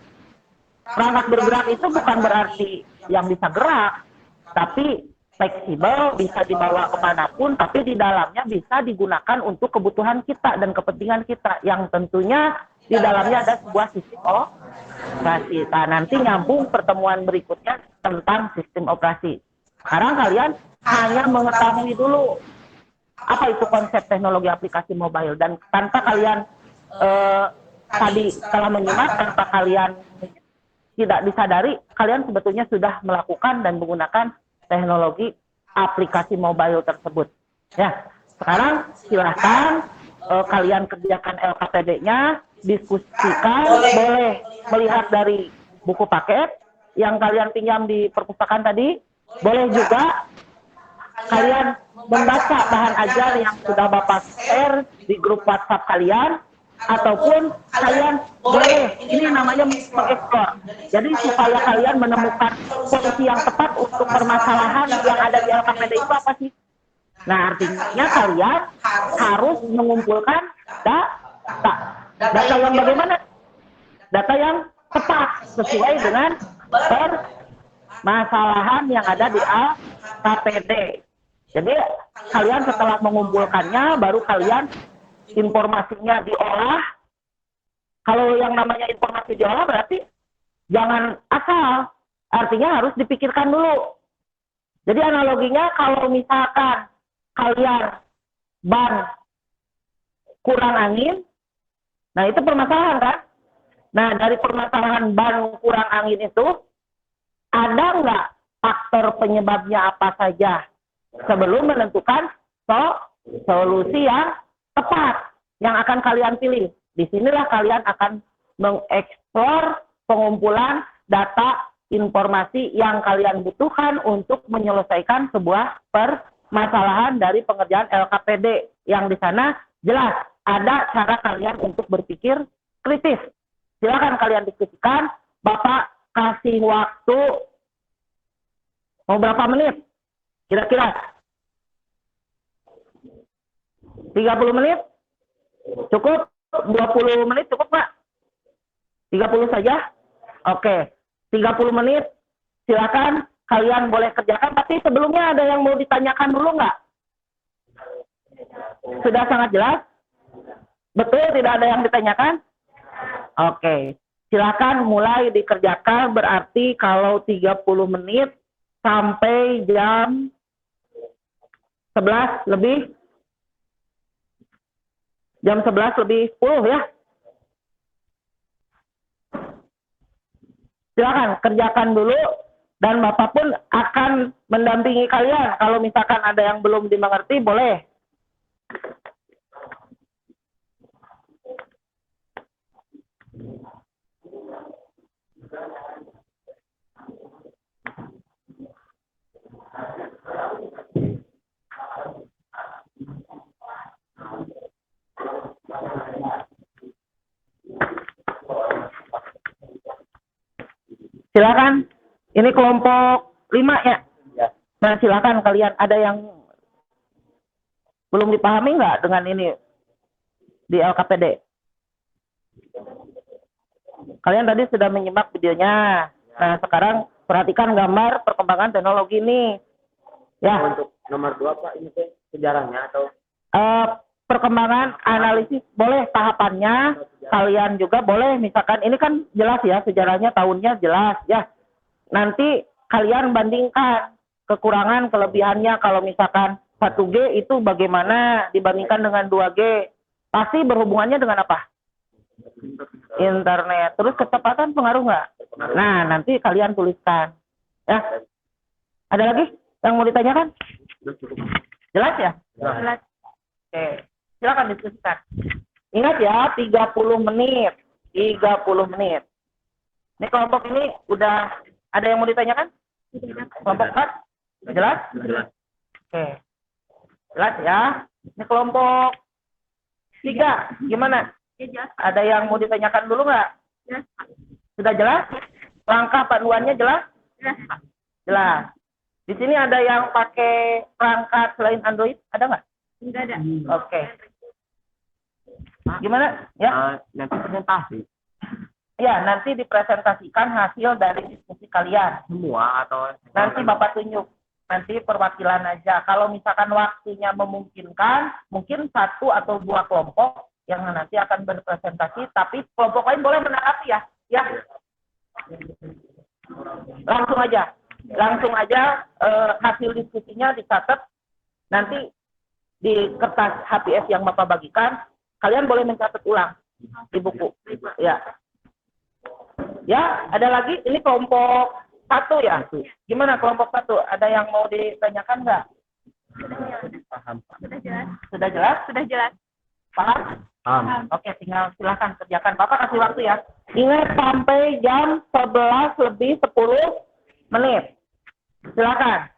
Perangkat bergerak itu bukan berarti yang bisa gerak, tapi fleksibel, bisa dibawa kemanapun, tapi di dalamnya bisa digunakan untuk kebutuhan kita dan kepentingan kita, yang tentunya di dalamnya ada sebuah sistem operasi. Nah, nanti nyambung pertemuan berikutnya tentang sistem operasi. Sekarang kalian hanya mengetahui dulu apa itu konsep teknologi aplikasi mobile, dan tanpa kalian tadi setelah menyimak, tanpa kalian tidak disadari, kalian sebetulnya sudah melakukan dan menggunakan teknologi aplikasi mobile tersebut. Ya, sekarang silahkan kalian kerjakan LKPD-nya, diskusikan, boleh melihat dari buku paket yang kalian pinjam di perpustakaan tadi, boleh juga kalian membaca bahan ajar yang sudah Bapak share di grup WhatsApp kalian, ataupun kalian boleh, ini namanya mengeksplor. Jadi supaya kalian menemukan solusi yang tepat untuk permasalahan yang ada di LKPD itu apa sih? Nah, artinya kalian harus mengumpulkan data. Data yang bagaimana? Data yang tepat sesuai dengan permasalahan yang ada di LKPD. Jadi kalian setelah mengumpulkannya, baru kalian informasinya diolah. Kalau yang namanya informasi diolah berarti jangan asal, artinya harus dipikirkan dulu. Jadi analoginya kalau misalkan kalian ban kurang angin, nah itu permasalahan kan? Nah dari permasalahan ban kurang angin itu, ada nggak faktor penyebabnya apa saja sebelum menentukan solusi yang tepat yang akan kalian pilih. Disinilah kalian akan mengeksplor pengumpulan data informasi yang kalian butuhkan untuk menyelesaikan sebuah permasalahan dari pengerjaan LKPD, yang di sana jelas ada cara kalian untuk berpikir kritis. Silakan kalian diskusikan. Bapak kasih waktu mau berapa menit? Kira-kira 30 menit? Cukup? 20 menit cukup Pak? 30 saja? Oke. 30 menit. Silakan kalian boleh kerjakan. Tapi sebelumnya ada yang mau ditanyakan dulu nggak? Sudah sangat jelas? Betul tidak ada yang ditanyakan? Oke. Silakan mulai dikerjakan. Berarti kalau 30 menit sampai jam 11 lebih 10 ya. Silakan kerjakan dulu, dan Bapak pun akan mendampingi kalian. Kalau misalkan ada yang belum dimengerti, boleh. Silakan. Ini kelompok 5 ya? Nah, silakan kalian. Ada yang belum dipahami nggak dengan ini di LKPD? Kalian tadi sudah menyimak videonya. Nah, sekarang perhatikan gambar perkembangan teknologi ini. Ya. Untuk nomor 2 Pak, ini sejarahnya atau perkembangan analisis boleh tahapannya, kalian juga boleh, misalkan ini kan jelas ya, sejarahnya tahunnya jelas ya. Nanti kalian bandingkan kekurangan kelebihannya. Kalau misalkan 1G itu bagaimana dibandingkan dengan 2G, pasti berhubungannya dengan apa? Internet. Terus kecepatan pengaruh nggak? Nah, nanti kalian tuliskan ya. Ada lagi yang mau ditanyakan? Jelas ya? Jelas. Oke, silakan diskusikan. Ingat ya, 30 menit. 30 menit. Ini kelompok ini udah ada yang mau ditanyakan? Kelompok 4? Jelas? Jelas. Oke. Jelas ya. Ini kelompok 3. Gimana? Ada yang mau ditanyakan dulu nggak? Jelas. Sudah jelas? Langkah panduannya jelas? Jelas. Jelas. Di sini ada yang pakai perangkat selain Android? Ada nggak? Enggak ada. Oke. Gimana? Ya? Nanti presentasi Ya, nanti dipresentasikan hasil dari diskusi kalian. semua atau Nanti Bapak tunjuk. Nanti perwakilan aja. Kalau misalkan waktunya memungkinkan, mungkin 1 atau 2 kelompok yang nanti akan berpresentasi, tapi kelompok lain boleh menanggapi ya. Ya. Langsung aja hasil diskusinya dicatat. Nanti di kertas HPS yang Bapak bagikan, kalian boleh mencatat ulang di buku. Ya. Ya, ada lagi? Ini kelompok 1 ya? Gimana kelompok 1? Ada yang mau ditanyakan nggak? paham Pak. Sudah jelas. Sudah jelas? Sudah jelas. Paham? Paham. Oke, tinggal silahkan kerjakan. Bapak kasih waktu ya. Ingat sampai jam 11 lebih 10 menit. Silakan.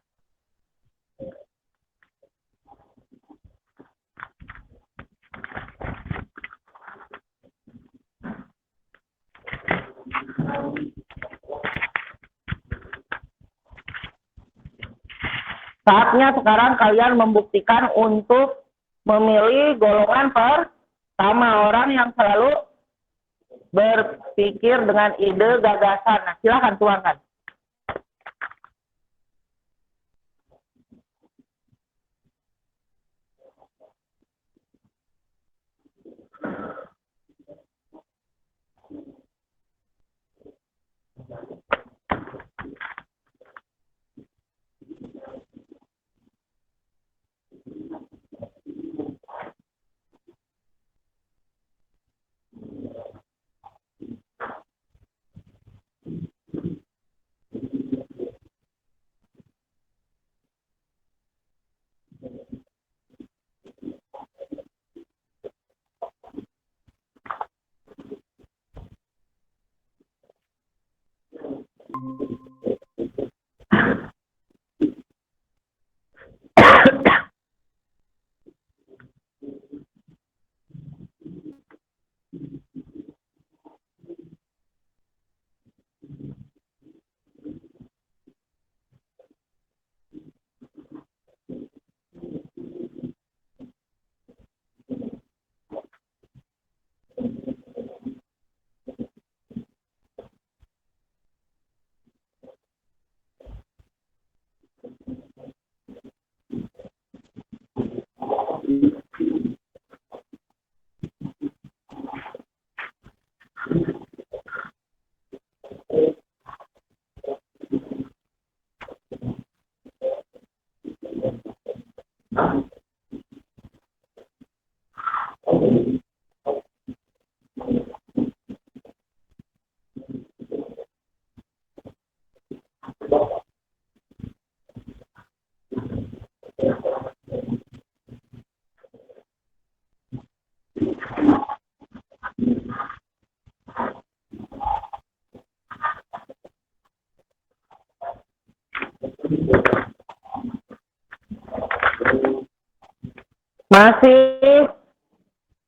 Saatnya sekarang kalian membuktikan untuk memilih golongan pertama, orang yang selalu berpikir dengan ide gagasan. Nah, silakan tuangkan.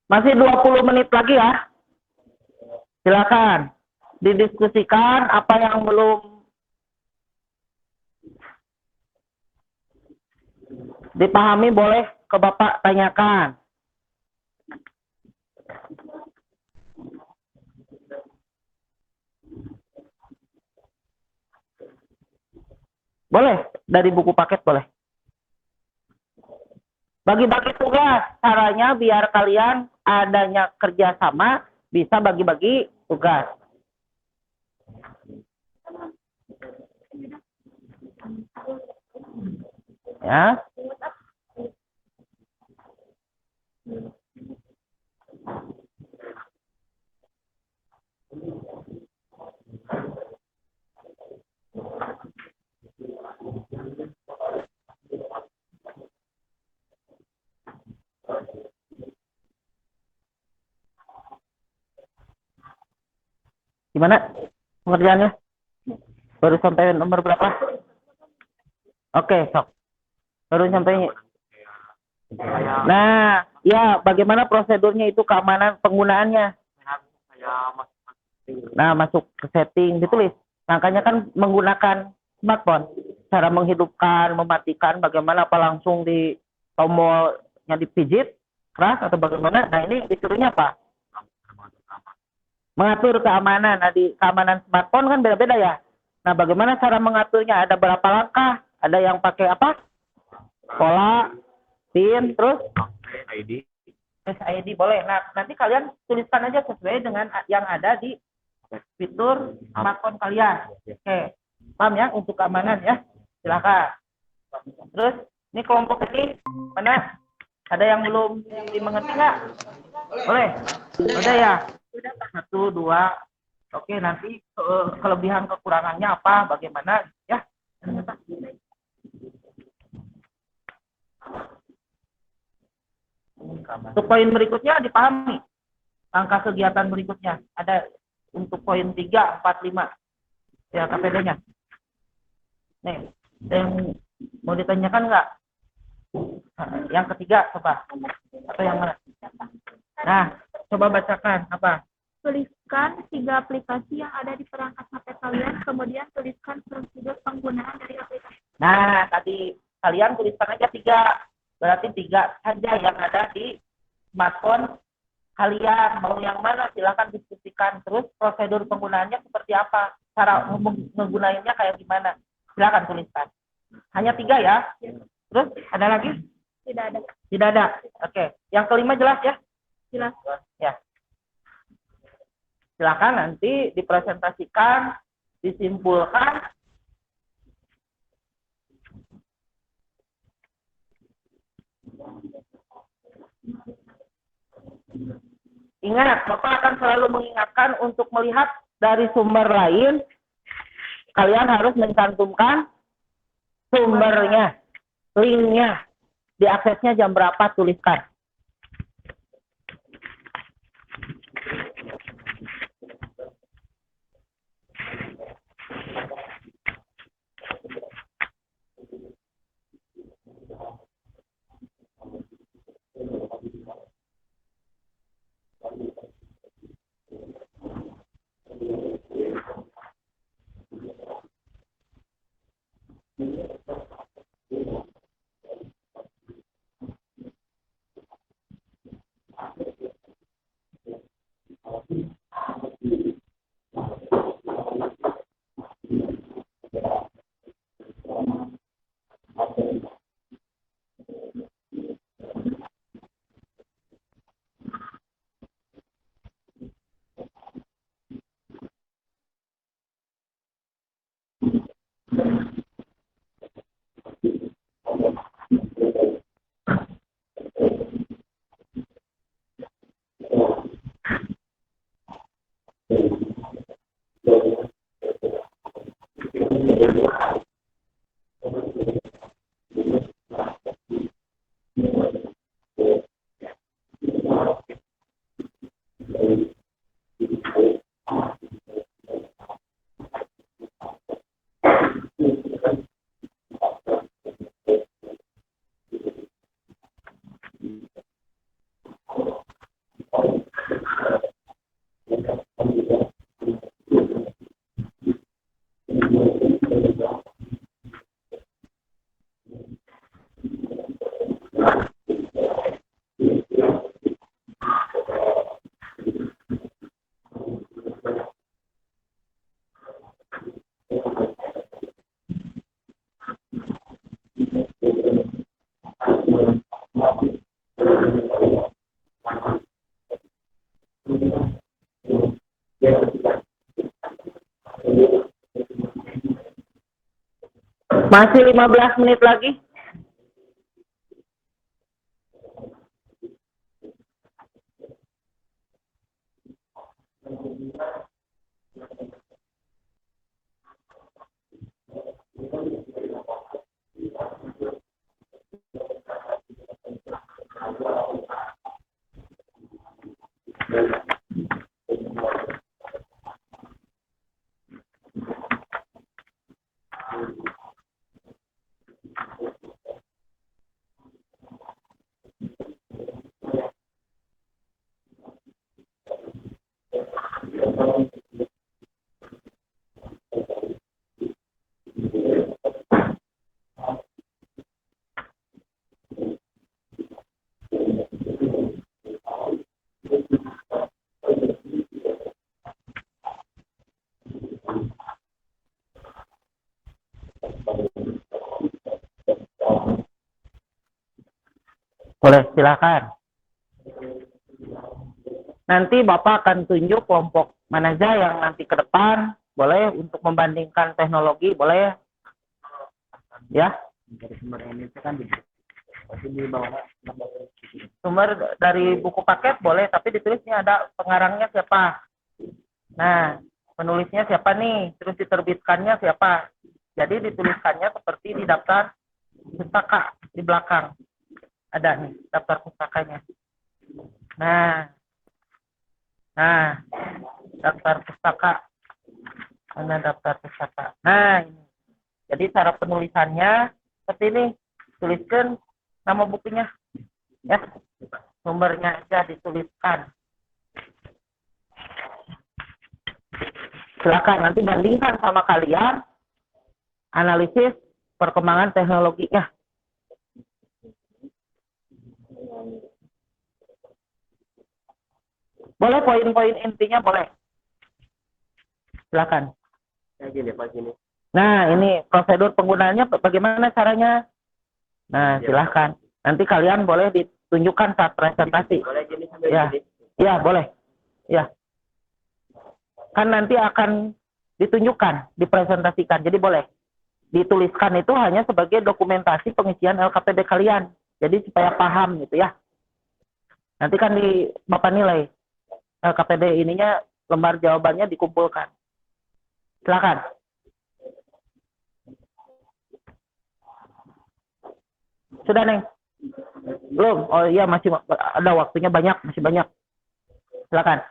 Masih 20 menit lagi ya. Silakan didiskusikan apa yang belum dipahami boleh ke Bapak tanyakan. Boleh, dari buku paket boleh. Bagi-bagi tugas, caranya biar kalian adanya kerjasama, bisa bagi-bagi tugas. Ya. Gimana pengerjaannya? Baru sampai nomor berapa? Oke, sok. Baru sampai. Nah, ya bagaimana prosedurnya itu keamanan penggunaannya? Nah, masuk ke setting, ditulis. Makanya kan menggunakan smartphone. Cara menghidupkan, mematikan, bagaimana apa langsung di tombolnya dipijit, keras atau bagaimana? Nah, ini disuruhnya apa? Mengatur keamanan. Nah, di keamanan smartphone kan beda-beda ya. Nah, bagaimana cara mengaturnya? Ada berapa langkah? Ada yang pakai apa? Pola, PIN, terus ID. Face ID boleh. Nah, nanti kalian tuliskan aja sesuai dengan yang ada di fitur smartphone kalian. Oke, paham ya untuk keamanan ya? Silakan. Terus, ini kelompok ini mana? Ada yang belum dimengerti nggak? Boleh? Udah ya? Satu, dua. Oke, nanti kelebihan kekurangannya apa, bagaimana ya? Untuk poin berikutnya dipahami. Langkah kegiatan berikutnya ada untuk poin 3, 4, 5. Ya, KPD-nya. Nih, yang mau ditanyakan nggak? Yang ketiga, coba. Atau yang mana? Nah, coba bacakan apa? Tuliskan 3 aplikasi yang ada di perangkat HP kalian, kemudian tuliskan prosedur penggunaan dari aplikasi. Nah, tadi kalian tuliskan aja 3. Berarti 3 saja yang ada di smartphone Kalian mau yang mana silakan diskusikan. Terus prosedur penggunaannya seperti apa? Cara menggunainnya kayak gimana? Silakan tuliskan. Hanya 3 ya. Terus ada lagi? Tidak ada. Tidak ada. Oke. Yang kelima jelas ya? Jelas. Ya. Silakan nanti dipresentasikan, disimpulkan. Ingat, Bapak akan selalu mengingatkan untuk melihat dari sumber lain. Kalian harus mencantumkan sumbernya, linknya, diaksesnya jam berapa, tuliskan. Masih 15 menit lagi. Boleh, silakan. Nanti Bapak akan tunjuk kelompok mana aja yang nanti ke depan, boleh untuk membandingkan teknologi, boleh ya? Sumber dari buku paket boleh, tapi ditulisnya ada pengarangnya siapa. Nah, penulisnya siapa nih, terus diterbitkannya siapa. Jadi dituliskannya seperti di daftar pustaka di belakang. Ada nih daftar pustakanya. Nah, daftar pustaka. Mana daftar pustaka? Nah, ini. Jadi cara penulisannya seperti ini. Tuliskan nama bukunya. Ya, sumbernya aja dituliskan. Silakan nanti bandingkan sama kalian analisis perkembangan teknologinya. Boleh poin-poin intinya boleh. Silakan. Kayak gini Pak gini. Nah, ini prosedur penggunaannya bagaimana caranya? Nah, silahkan. Nanti kalian boleh ditunjukkan saat presentasi. Boleh gini sambil Ya, gini. ya boleh. Ya, kan nanti akan ditunjukkan, dipresentasikan. Jadi boleh. Dituliskan itu hanya sebagai dokumentasi pengisian LKPD kalian. Jadi supaya paham gitu ya. Nanti kan di Bapak nilai LKPD ininya lembar jawabannya dikumpulkan. Silakan. Sudah, Neng? Belum? Oh iya, masih ada waktunya banyak, masih banyak. Silakan.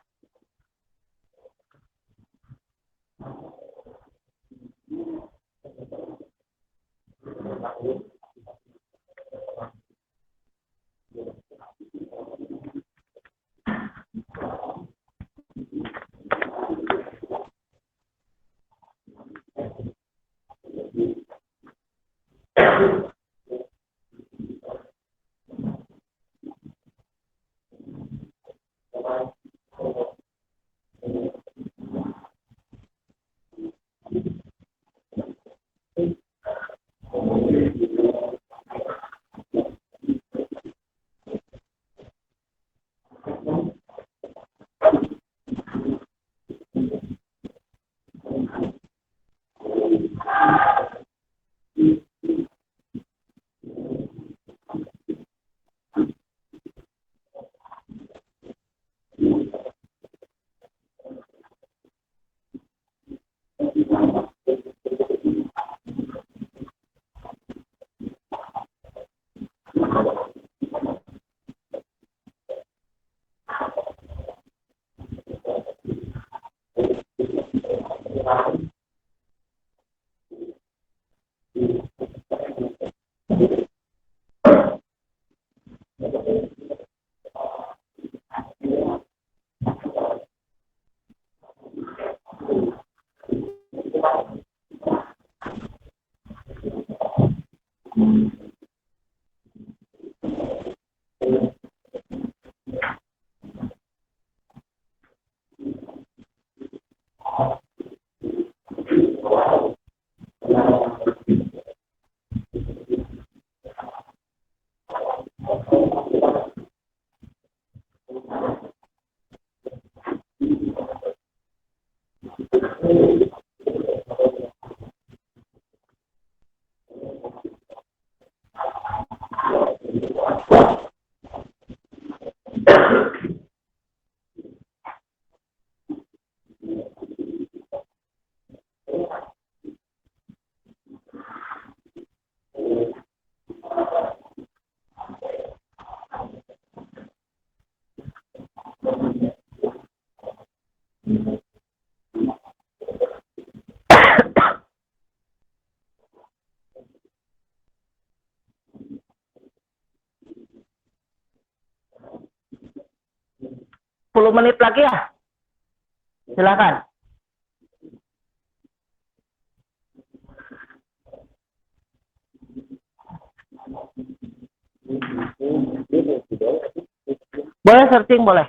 Sepuluh menit lagi ya. Silakan. Boleh searching, boleh.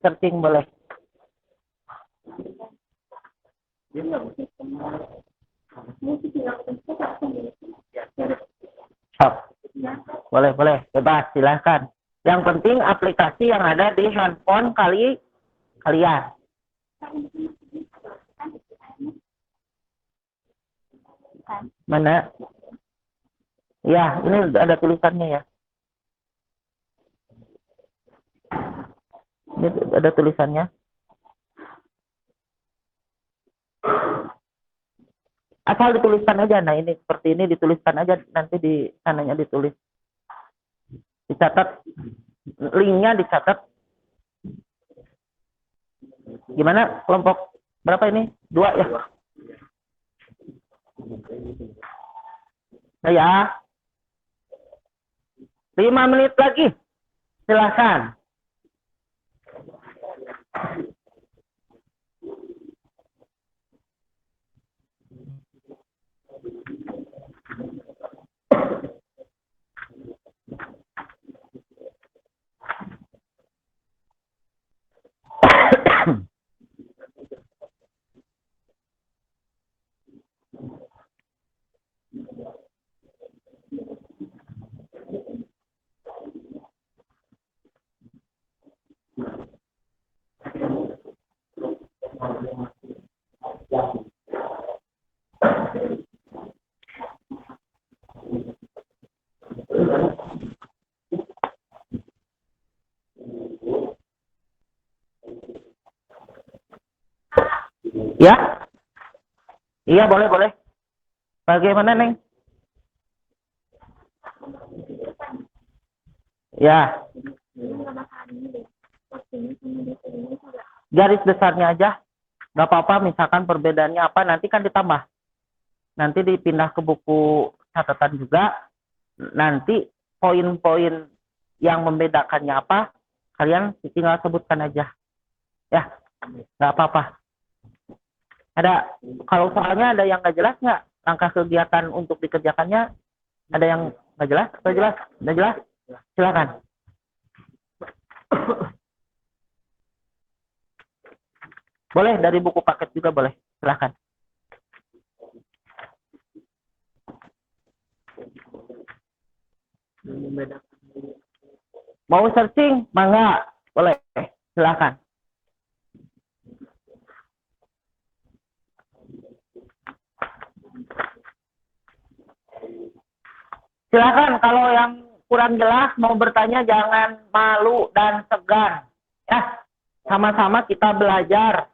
Searching boleh. Stop. Boleh, boleh. Bebas, silahkan. Yang penting aplikasi yang ada di handphone kalian. Mana? Ya, ini ada tulisannya ya. Ini ada tulisannya. Asal dituliskan aja. Nah, ini seperti ini dituliskan aja, nanti di sananya ditulis. Dicatat. Linknya dicatat. Gimana kelompok berapa ini? 2 ya? Nah, ya. 5 menit lagi. Silahkan. Ya? Iya, boleh, boleh. Bagaimana, Neng? Ya, garis besarnya aja. Nggak apa-apa, misalkan perbedaannya apa, nanti kan ditambah. Nanti dipindah ke buku catatan juga. Nanti poin-poin yang membedakannya apa, kalian tinggal sebutkan aja. Ya, nggak apa-apa. Ada, kalau soalnya ada yang nggak jelas nggak? Langkah kegiatan untuk dikerjakannya, ada yang nggak jelas? Atau jelas? Nggak jelas? Silakan. Boleh dari buku paket juga boleh. Silakan. Mau searching? Mangga. Boleh. Silakan. Silakan, kalau yang kurang jelas mau bertanya jangan malu dan segan. Ya, sama-sama kita belajar.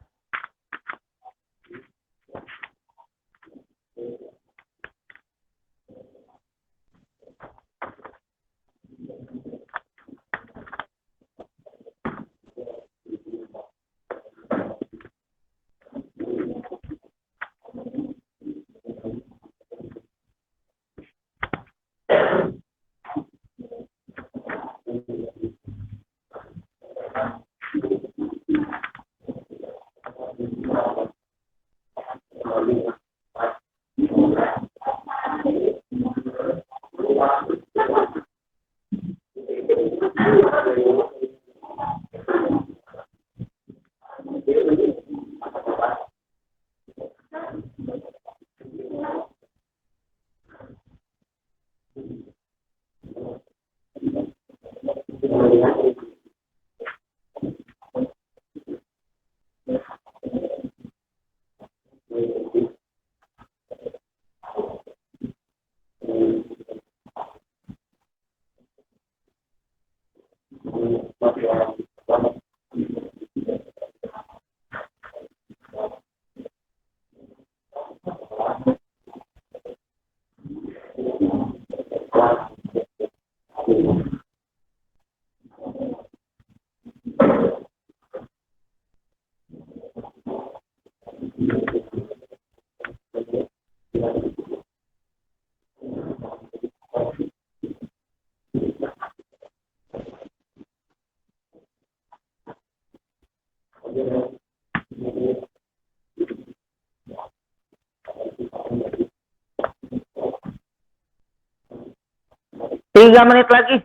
Tiga menit lagi.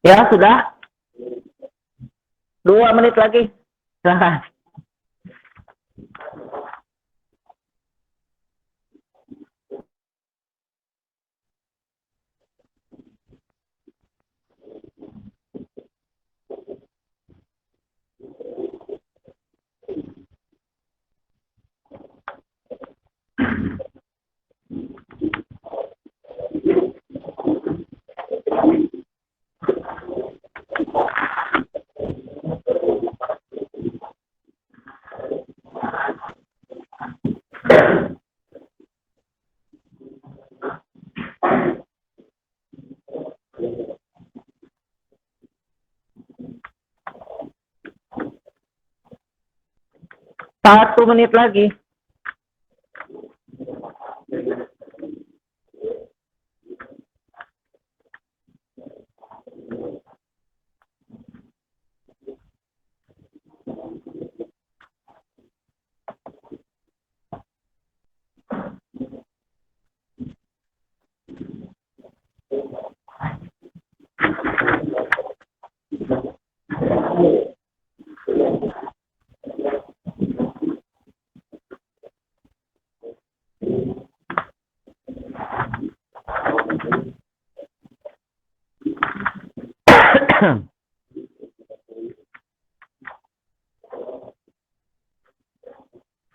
Ya, sudah. 2 menit lagi. Silahkan. 1 menit lagi.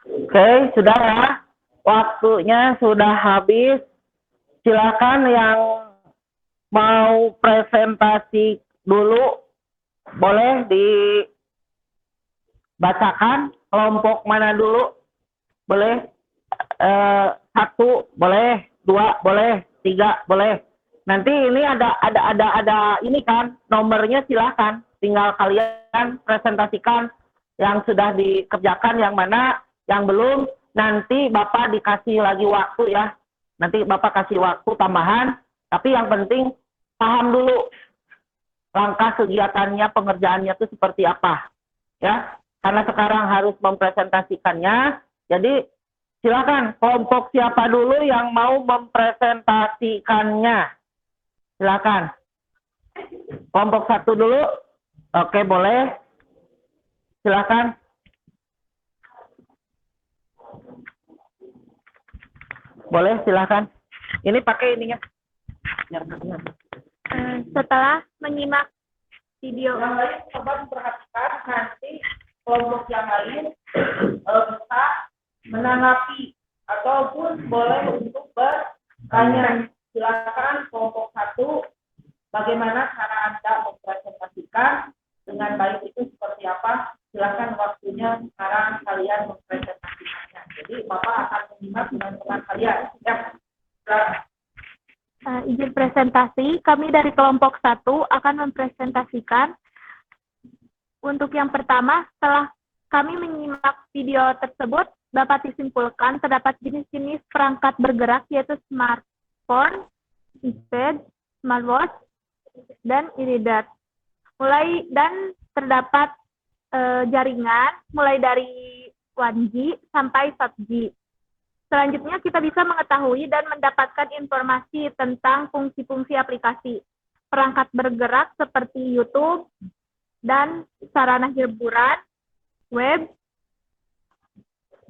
Oke, sudah ya. Waktunya sudah habis. Silakan yang mau presentasi dulu, boleh dibacakan kelompok mana dulu? Boleh 1, boleh 2, boleh 3, boleh. Nanti ini ada ini kan nomornya, silakan. Tinggal kalian presentasikan yang sudah dikerjakan, yang mana yang belum. Nanti Bapak dikasih lagi waktu ya. Nanti Bapak kasih waktu tambahan. Tapi yang penting paham dulu langkah kegiatannya, pengerjaannya itu seperti apa. Ya, karena sekarang harus mempresentasikannya. Jadi silakan kelompok siapa dulu yang mau mempresentasikannya. Silakan. Kelompok 1 dulu. Oke, boleh. Silakan. Boleh, silakan. Ini pakai ininya. Setelah menyimak video Yang lain coba memperhatikan, nanti kelompok yang lain bisa menanggapi ataupun boleh untuk bertanya. Silakan kelompok 1, bagaimana cara Anda mempresentasikan dengan baik itu seperti apa? Silakan, waktunya sekarang kalian mempresentasikannya. Jadi Bapak akan menyimak dengan tenang kalian. Ya. izin presentasi, kami dari kelompok 1 akan mempresentasikan. Untuk yang pertama, setelah kami menyimak video tersebut, dapat disimpulkan terdapat jenis-jenis perangkat bergerak, yaitu smartphone, iPad, smartwatch, dan e-reader. Dan terdapat jaringan mulai dari 1G sampai 4G. Selanjutnya kita bisa mengetahui dan mendapatkan informasi tentang fungsi-fungsi aplikasi perangkat bergerak seperti YouTube dan sarana hiburan, web,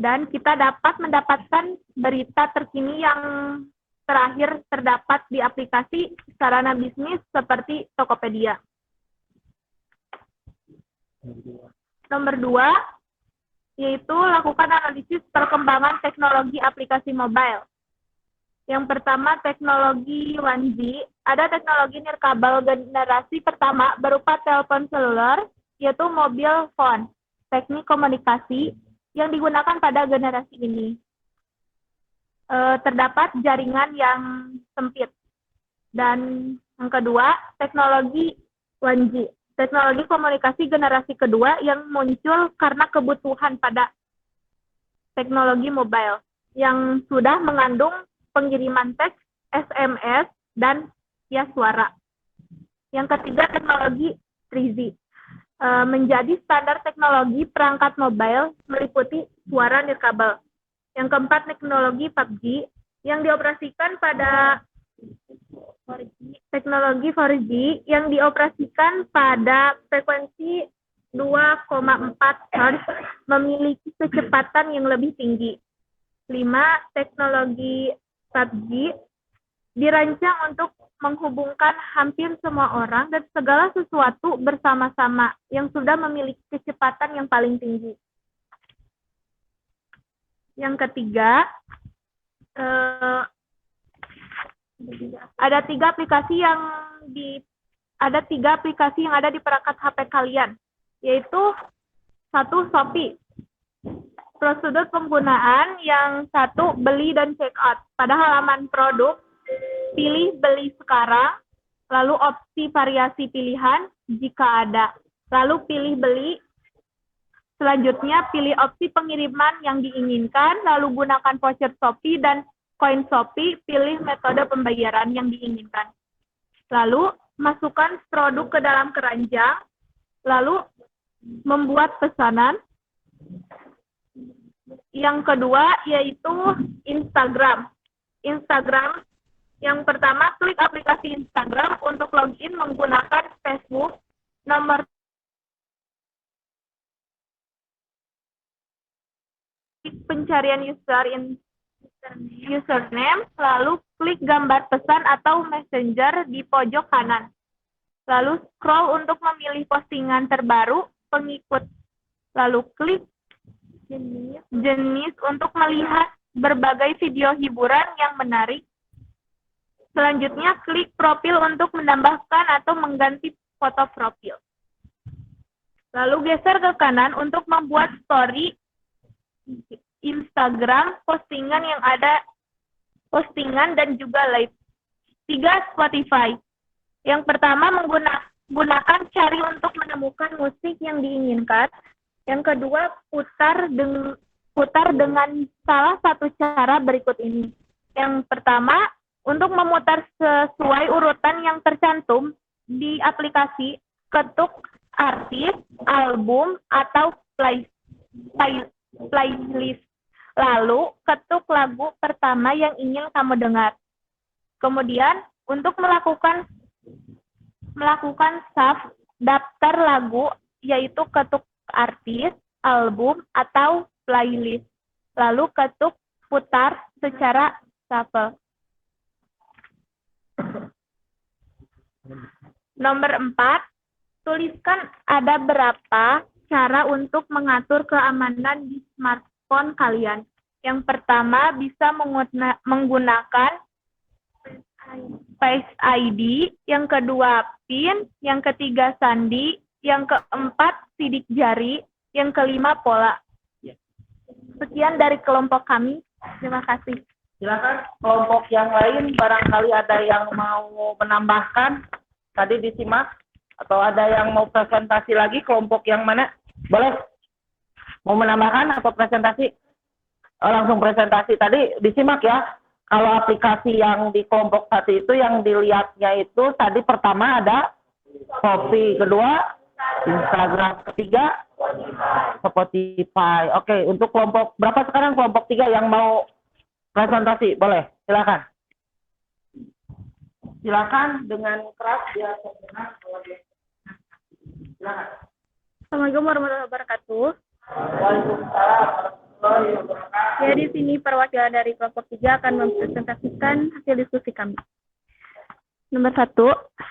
dan kita dapat mendapatkan berita terkini yang terakhir terdapat di aplikasi sarana bisnis seperti Tokopedia. Nomor 2, yaitu lakukan analisis perkembangan teknologi aplikasi mobile. Yang pertama, teknologi 1G. Ada teknologi nirkabel generasi pertama berupa telepon seluler, yaitu mobile phone, teknik komunikasi yang digunakan pada generasi ini. Terdapat jaringan yang sempit. Dan yang kedua, teknologi 1G. Teknologi komunikasi generasi kedua yang muncul karena kebutuhan pada teknologi mobile yang sudah mengandung pengiriman teks, SMS, dan via suara. Yang ketiga, teknologi 3G. Menjadi standar teknologi perangkat mobile meliputi suara nirkabel. Yang keempat, teknologi 4G yang dioperasikan pada teknologi 4G yang dioperasikan pada frekuensi 2,4 Hz memiliki kecepatan yang lebih tinggi. 5. Teknologi 4G dirancang untuk menghubungkan hampir semua orang dan segala sesuatu bersama-sama yang sudah memiliki kecepatan yang paling tinggi. Yang ketiga, ada tiga aplikasi yang ada di perangkat HP kalian, yaitu 1. Shopee. Prosedur penggunaan yang 1, beli dan check out. Pada halaman produk, pilih beli sekarang, lalu opsi variasi pilihan jika ada, lalu pilih beli, Selanjutnya, pilih opsi pengiriman yang diinginkan, lalu gunakan voucher Shopee dan koin Shopee, pilih metode pembayaran yang diinginkan. Lalu, masukkan produk ke dalam keranjang, lalu membuat pesanan. Yang kedua yaitu Instagram. Yang pertama, klik aplikasi Instagram untuk login menggunakan Facebook, nomor pencarian username, lalu klik gambar pesan atau messenger di pojok kanan. Lalu scroll untuk memilih postingan terbaru pengikut. Lalu klik jenis untuk melihat berbagai video hiburan yang menarik. Selanjutnya, klik profil untuk menambahkan atau mengganti foto profil. Lalu geser ke kanan untuk membuat story Instagram, postingan dan juga live. 3. Spotify. Yang pertama, menggunakan cari untuk menemukan musik yang diinginkan. Yang kedua, putar dengan salah satu cara berikut ini. Yang pertama, untuk memutar sesuai urutan yang tercantum di aplikasi, ketuk artis, album, atau playlist. Lalu, ketuk lagu pertama yang ingin kamu dengar. Kemudian, untuk melakukan save daftar lagu, yaitu ketuk artis, album, atau playlist. Lalu, ketuk putar secara shuffle. Nomor 4, tuliskan ada berapa cara untuk mengatur keamanan di smartphone kalian. Yang pertama, bisa menggunakan Face ID, yang kedua PIN, yang ketiga sandi, yang keempat sidik jari, yang kelima pola. Sekian dari kelompok kami. Terima kasih. Silakan kelompok yang lain, barangkali ada yang mau menambahkan, tadi disimak, atau ada yang mau presentasi lagi, kelompok yang mana? Boleh? Mau menambahkan atau presentasi? Oh, langsung presentasi. Tadi disimak ya, kalau aplikasi yang di kelompok 1 itu yang dilihatnya itu tadi pertama ada Shopee, kedua Instagram, ketiga Spotify. Oke, untuk kelompok berapa sekarang? Kelompok 3 yang mau presentasi, boleh, silakan. Silakan dengan keras biar terdengar kalau dia. Silakan. Assalamualaikum warahmatullahi wabarakatuh. Waalaikumsalam warahmatullahi wabarakatuh. Ya, di sini perwakilan dari kelompok 3 akan mempresentasikan hasil diskusi kami. Nomor 1,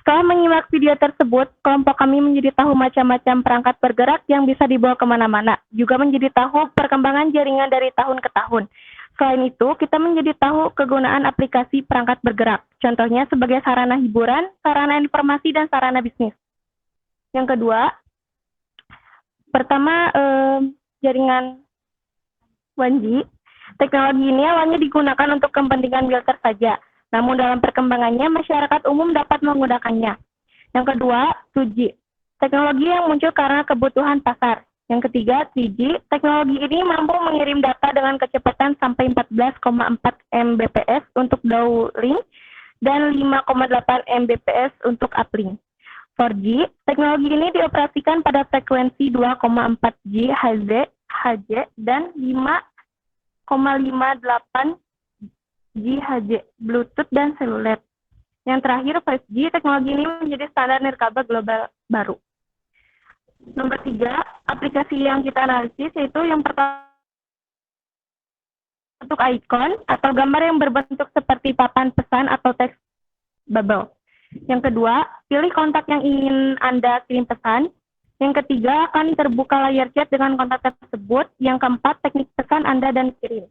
setelah menyimak video tersebut, kelompok kami menjadi tahu macam-macam perangkat bergerak yang bisa dibawa kemana-mana, juga menjadi tahu perkembangan jaringan dari tahun ke tahun. Selain itu, kita menjadi tahu kegunaan aplikasi perangkat bergerak, contohnya sebagai sarana hiburan, sarana informasi, dan sarana bisnis. Yang kedua, pertama, jaringan 1G. Teknologi ini awalnya digunakan untuk kepentingan militer saja, namun dalam perkembangannya masyarakat umum dapat menggunakannya. Yang kedua, 2G. Teknologi yang muncul karena kebutuhan pasar. Yang ketiga, 3G. Teknologi ini mampu mengirim data dengan kecepatan sampai 14,4 Mbps untuk downlink dan 5,8 Mbps untuk uplink. 4G. Teknologi ini dioperasikan pada frekuensi 2,4 GHz dan 5,58 GHz, Bluetooth dan seluler. Yang terakhir, 5G, teknologi ini menjadi standar nirkabel global baru. Nomor 3, aplikasi yang kita analisis yaitu yang pertama, bentuk ikon atau gambar yang berbentuk seperti papan pesan atau teks bubble. Yang kedua, pilih kontak yang ingin Anda kirim pesan. Yang ketiga, akan terbuka layar chat dengan kontak tersebut. Yang keempat, teknik pesan Anda dan kirim.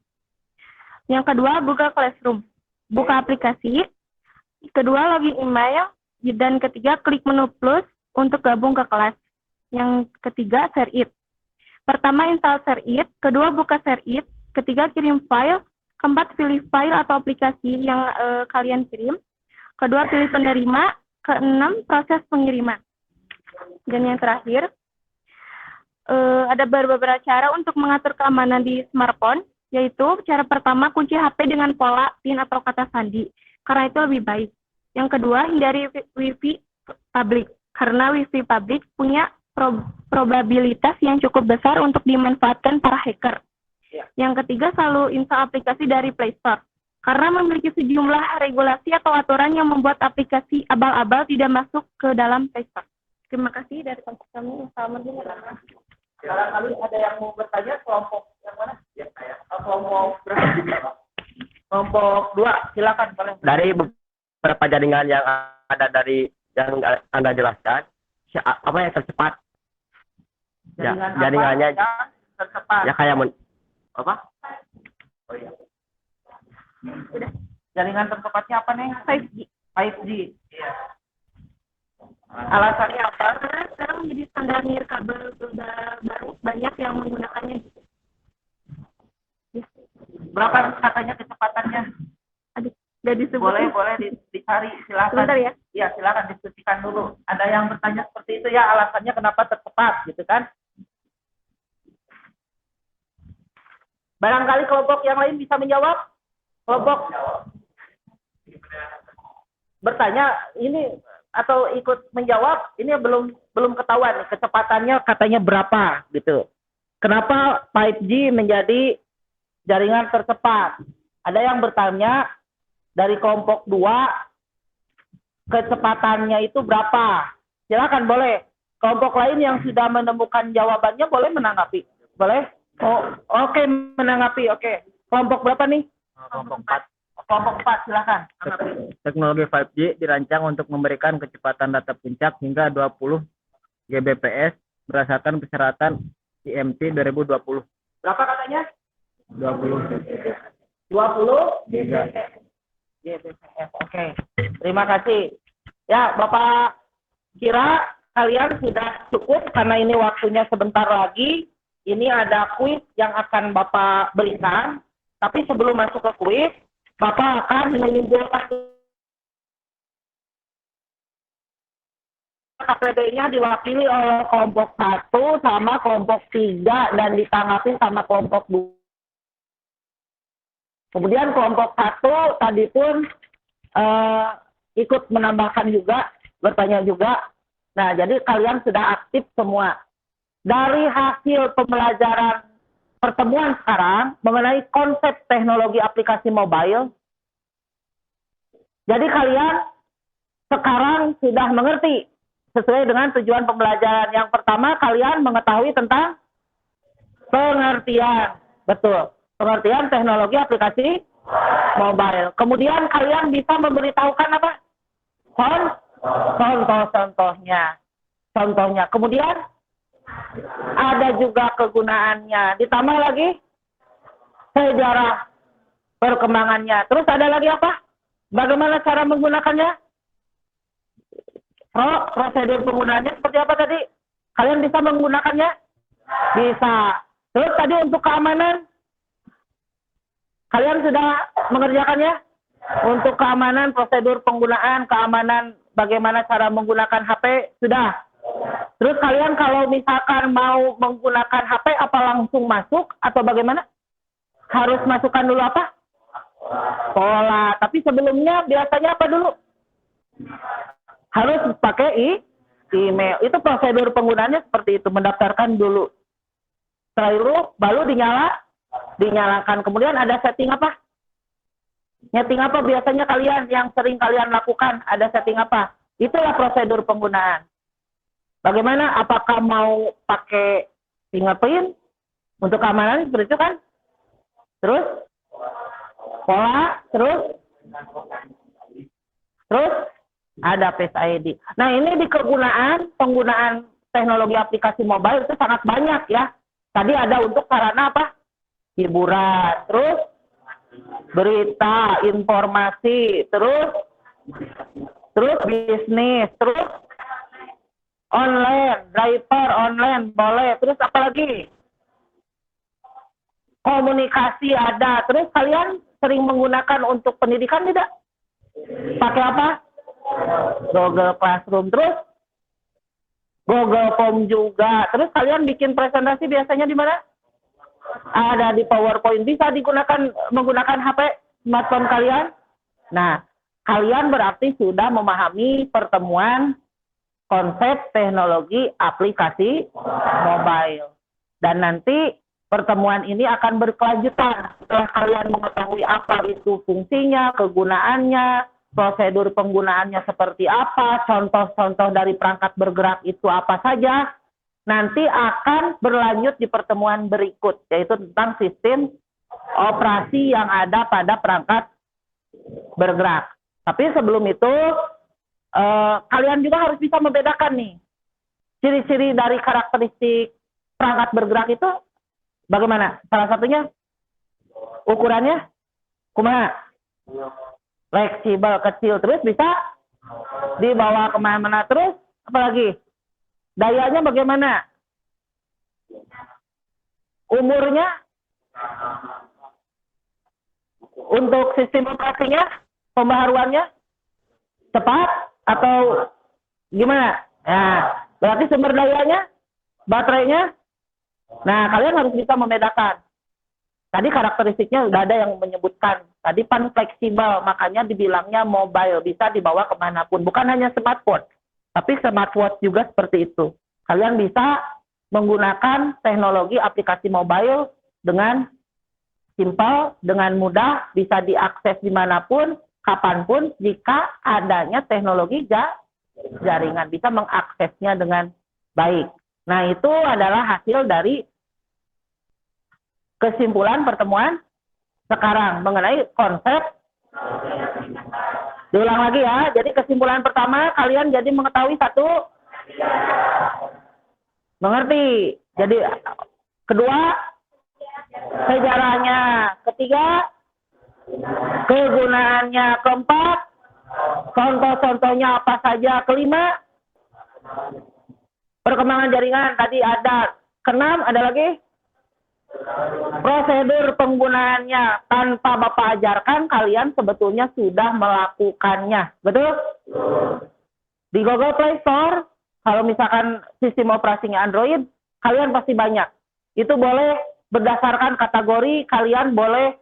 Yang kedua, Google Classroom. Buka aplikasi. Kedua, login email. Dan ketiga, klik menu plus untuk gabung ke kelas. Yang ketiga, Share It. Pertama, install Share It. Kedua, buka Share It. Ketiga, kirim file. Keempat, pilih file atau aplikasi yang kalian kirim. Kedua, pilih penerima. Keenam, proses pengiriman. Dan yang terakhir, ada beberapa cara untuk mengatur keamanan di smartphone, yaitu cara pertama kunci HP dengan pola PIN atau kata sandi, karena itu lebih baik. Yang kedua, hindari Wi-Fi publik, karena Wi-Fi publik punya probabilitas yang cukup besar untuk dimanfaatkan para hacker. Yang ketiga, selalu install aplikasi dari Play Store, karena memiliki sejumlah regulasi atau aturan yang membuat aplikasi abal-abal tidak masuk ke dalam Play Store. Terima kasih dari tempat kami. Assalamualaikum. Barangkali ada yang mau bertanya kelompok yang mana? Ya, saya. Kelompok berapa? Kelompok 2, silakan boleh. Dari beberapa jaringan yang ada dari yang Anda jelaskan, apa yang tercepat? Jaringannya yang tercepat. ya kayak apa? Oh iya. Udah. Jaringan tercepatnya apa nih? 5G. 5G. Iya. Alasannya apa? Karena sekarang menjadi standar nirkabel baru, banyak yang menggunakannya. Berapa katanya kecepatannya? Aduh, udah disebut. Boleh dicari, silakan. Sebentar ya. Iya, silakan diskusikan dulu. Ada yang bertanya seperti itu ya, alasannya kenapa tercepat gitu kan? Barangkali kelompok yang lain bisa menjawab? Kelompok bertanya ini atau ikut menjawab, ini belum ketahuan nih, kecepatannya katanya berapa gitu. Kenapa 5G menjadi jaringan tercepat? Ada yang bertanya dari kelompok 2, kecepatannya itu berapa? Silakan boleh. Kelompok lain yang sudah menemukan jawabannya boleh menanggapi. Boleh? Oh, oke, menanggapi. Oke. Kelompok berapa nih? Kelompok 4. Kelompok 4, silakan. Teknologi 5G dirancang untuk memberikan kecepatan data puncak hingga 20 Gbps berdasarkan persyaratan IMT 2020. Berapa katanya? 20 Gbps. Oke. Terima kasih. Ya, Bapak kira kalian sudah cukup karena ini waktunya sebentar lagi. Ini ada kuis yang akan Bapak berikan. Tapi sebelum masuk ke kuis, Bapak akan menyimpulkan KPD-nya diwakili oleh kelompok 1 sama kelompok 3 dan ditanggapi sama kelompok 2. Kemudian kelompok 1 tadi pun ikut menambahkan juga, bertanya juga. Nah, jadi kalian sudah aktif semua. Dari hasil pembelajaran pertemuan sekarang mengenai konsep teknologi aplikasi mobile, jadi kalian sekarang sudah mengerti sesuai dengan tujuan pembelajaran. Yang pertama, kalian mengetahui tentang pengertian. Betul. Pengertian teknologi aplikasi mobile. Kemudian kalian bisa memberitahukan apa? Contoh-contohnya. Kemudian ada juga kegunaannya. Ditambah lagi sejarah perkembangannya. Terus ada lagi apa? Bagaimana cara menggunakannya? Prosedur penggunaannya seperti apa tadi? Kalian bisa menggunakannya? Bisa. Terus tadi untuk keamanan, kalian sudah mengerjakannya? Untuk keamanan, prosedur penggunaan, keamanan, bagaimana cara menggunakan HP, sudah. Terus kalian kalau misalkan mau menggunakan HP, apa langsung masuk atau bagaimana? Harus masukkan dulu apa? Pola. Tapi sebelumnya biasanya apa dulu? Harus pakai email. Itu prosedur penggunaannya seperti itu. Mendaftarkan dulu. Setelah itu baru dinyalakan. Kemudian ada setting apa? Setting apa biasanya kalian yang sering kalian lakukan? Ada setting apa? Itulah prosedur penggunaan. Bagaimana? Apakah mau pakai fingerprint untuk keamanan seperti itu kan? Terus pola, terus ada Face ID. Nah, ini di penggunaan teknologi aplikasi mobile itu sangat banyak ya. Tadi ada untuk sarana apa? Hiburan, terus berita, informasi, terus bisnis, terus online, driver online, boleh. Terus apa lagi? Komunikasi ada. Terus kalian sering menggunakan untuk pendidikan tidak? Pakai apa? Google Classroom. Terus Google Form juga. Terus kalian bikin presentasi biasanya di mana? Ada di PowerPoint. Bisa digunakan menggunakan HP smartphone kalian. Nah, kalian berarti sudah memahami pertemuan konsep teknologi aplikasi mobile. Dan nanti pertemuan ini akan berkelanjutan setelah kalian mengetahui apa itu fungsinya, kegunaannya, prosedur penggunaannya seperti apa, contoh-contoh dari perangkat bergerak itu apa saja. Nanti akan berlanjut di pertemuan berikut, yaitu tentang sistem operasi yang ada pada perangkat bergerak. Tapi sebelum itu, kalian juga harus bisa membedakan nih, ciri-ciri dari karakteristik perangkat bergerak itu bagaimana? Salah satunya, ukurannya, kumaha? Fleksibel, kecil, terus bisa dibawa kemana-mana, terus apalagi? Dayanya bagaimana? Umurnya? Untuk sistem operasinya? Pembaharuannya? Cepat? Atau gimana? Nah, berarti sumber dayanya? Baterainya? Nah, kalian harus bisa membedakan. Tadi karakteristiknya sudah ada yang menyebutkan. Tadi pan fleksibel, makanya dibilangnya mobile. Bisa dibawa kemanapun. Bukan hanya smartphone. Tapi smartwatch juga seperti itu. Kalian bisa menggunakan teknologi aplikasi mobile dengan simpel, dengan mudah, bisa diakses dimanapun, kapanpun, jika adanya teknologi jaringan. Bisa mengaksesnya dengan baik. Nah, itu adalah hasil dari kesimpulan pertemuan sekarang mengenai konsep. Diulang lagi ya. Jadi kesimpulan pertama, kalian jadi mengetahui satu, mengerti. Jadi kedua, sejarahnya. Ketiga, kegunaannya. Keempat, contoh-contohnya apa saja. Kelima, perkembangan jaringan. Tadi ada. Keenam, ada lagi? Prosedur penggunaannya. Tanpa Bapak ajarkan, kalian sebetulnya sudah melakukannya. Betul? Di Google Play Store, kalau misalkan sistem operasinya Android, kalian pasti banyak. Itu boleh berdasarkan kategori, kalian boleh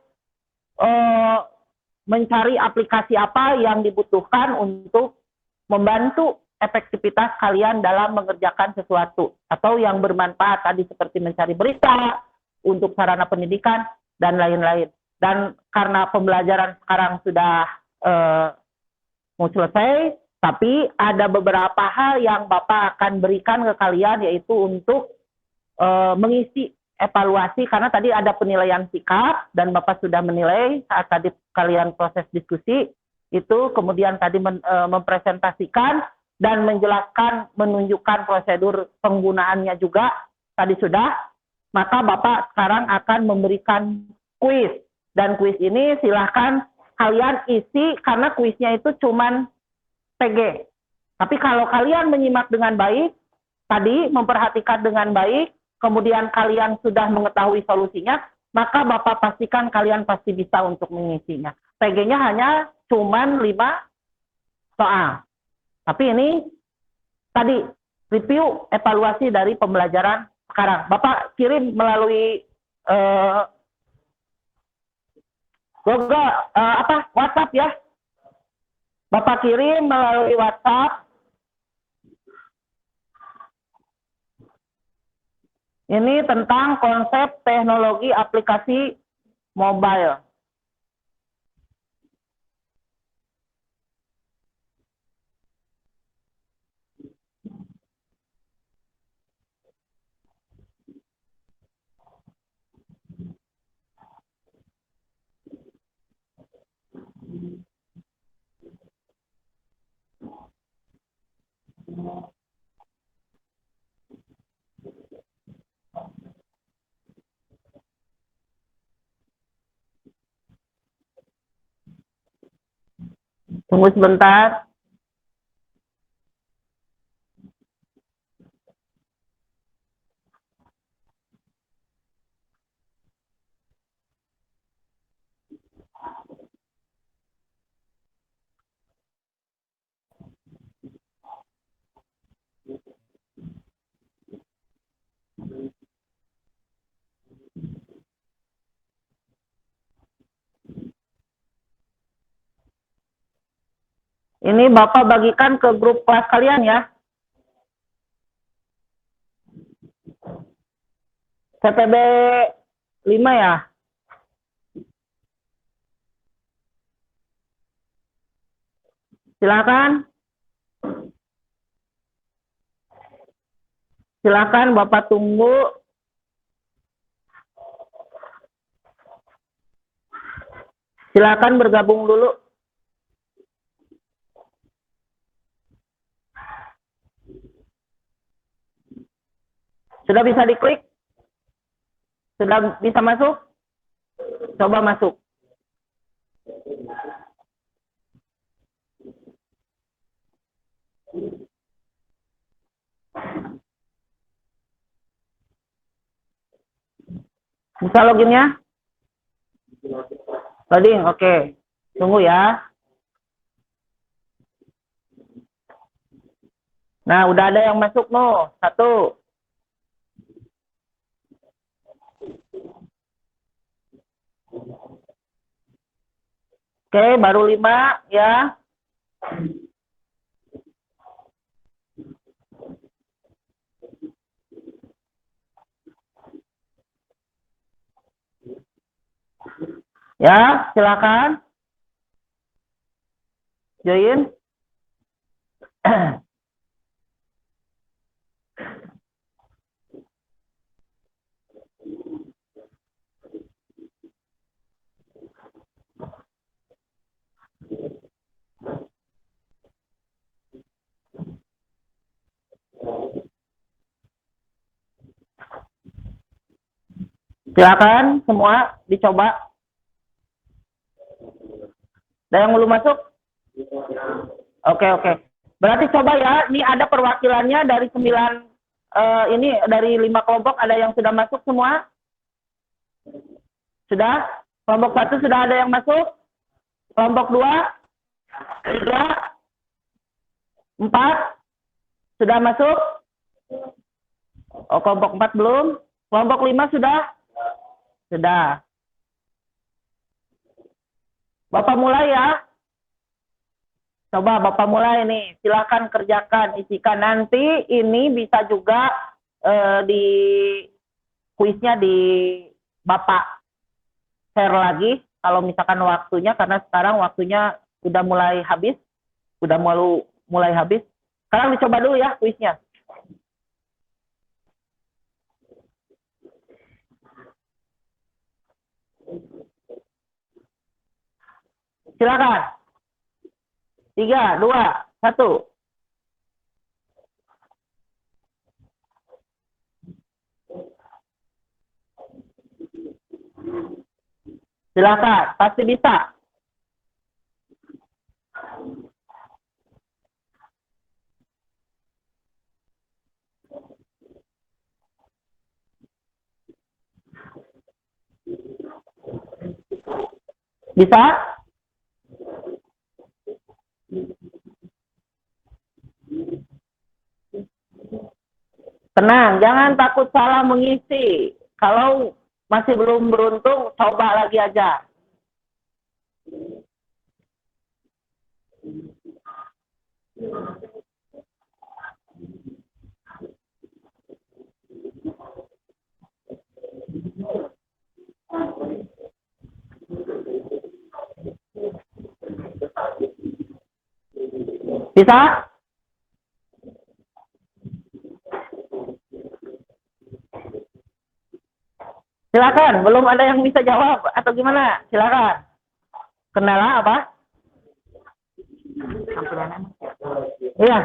mencari aplikasi apa yang dibutuhkan untuk membantu efektivitas kalian dalam mengerjakan sesuatu. Atau yang bermanfaat tadi seperti mencari berita, untuk sarana pendidikan, dan lain-lain. Dan karena pembelajaran sekarang sudah mau selesai, tapi ada beberapa hal yang Bapak akan berikan ke kalian, yaitu untuk mengisi evaluasi, karena tadi ada penilaian sikap, dan Bapak sudah menilai saat tadi kalian proses diskusi, itu kemudian tadi mempresentasikan, dan menjelaskan, menunjukkan prosedur penggunaannya juga, tadi sudah. Maka Bapak sekarang akan memberikan kuis. Dan kuis ini silahkan kalian isi, karena kuisnya itu cuman PG. Tapi kalau kalian menyimak dengan baik, tadi memperhatikan dengan baik, kemudian kalian sudah mengetahui solusinya, maka Bapak pastikan kalian pasti bisa untuk mengisinya. PG-nya hanya cuman 5 soal. Tapi ini tadi review evaluasi dari pembelajaran sekarang. Bapak kirim melalui Google WhatsApp ya. Bapak kirim melalui WhatsApp. Ini tentang konsep teknologi aplikasi mobile. Tunggu sebentar. Ini Bapak bagikan ke grup kelas kalian ya. CPB 5 ya. Silakan. Silakan Bapak tunggu. Silakan bergabung dulu. Sudah bisa diklik? Sudah bisa masuk? Coba masuk. Bisa loginnya? Loading, oke. Tunggu ya. Nah, udah ada yang masuk no. 1. Oke, baru 5 ya. Ya, silakan. Join. Silakan semua dicoba. Ada yang belum masuk? Oke, oke. Berarti coba ya, ini ada perwakilannya dari 9 ini dari 5 kelompok, ada yang sudah masuk semua? Sudah? Kelompok 1 sudah ada yang masuk? Kelompok 2? 3? 4? Sudah masuk? Oh, kelompok 4 belum? Kelompok 5 sudah? Sudah. Bapak mulai ya. Coba Bapak mulai nih. Silakan kerjakan, isikan. Nanti ini bisa juga di kuisnya di Bapak share lagi. Kalau misalkan waktunya, karena sekarang waktunya udah mulai habis. Udah mulai habis. Sekarang dicoba dulu ya kuisnya. Silakan. 3, 2, 1. Silakan, pasti bisa. Bisa? Tenang, jangan takut salah mengisi. Kalau masih belum beruntung, coba lagi aja. Bisa? Silakan, belum ada yang bisa jawab atau gimana? Silakan. Kendala apa? Iya.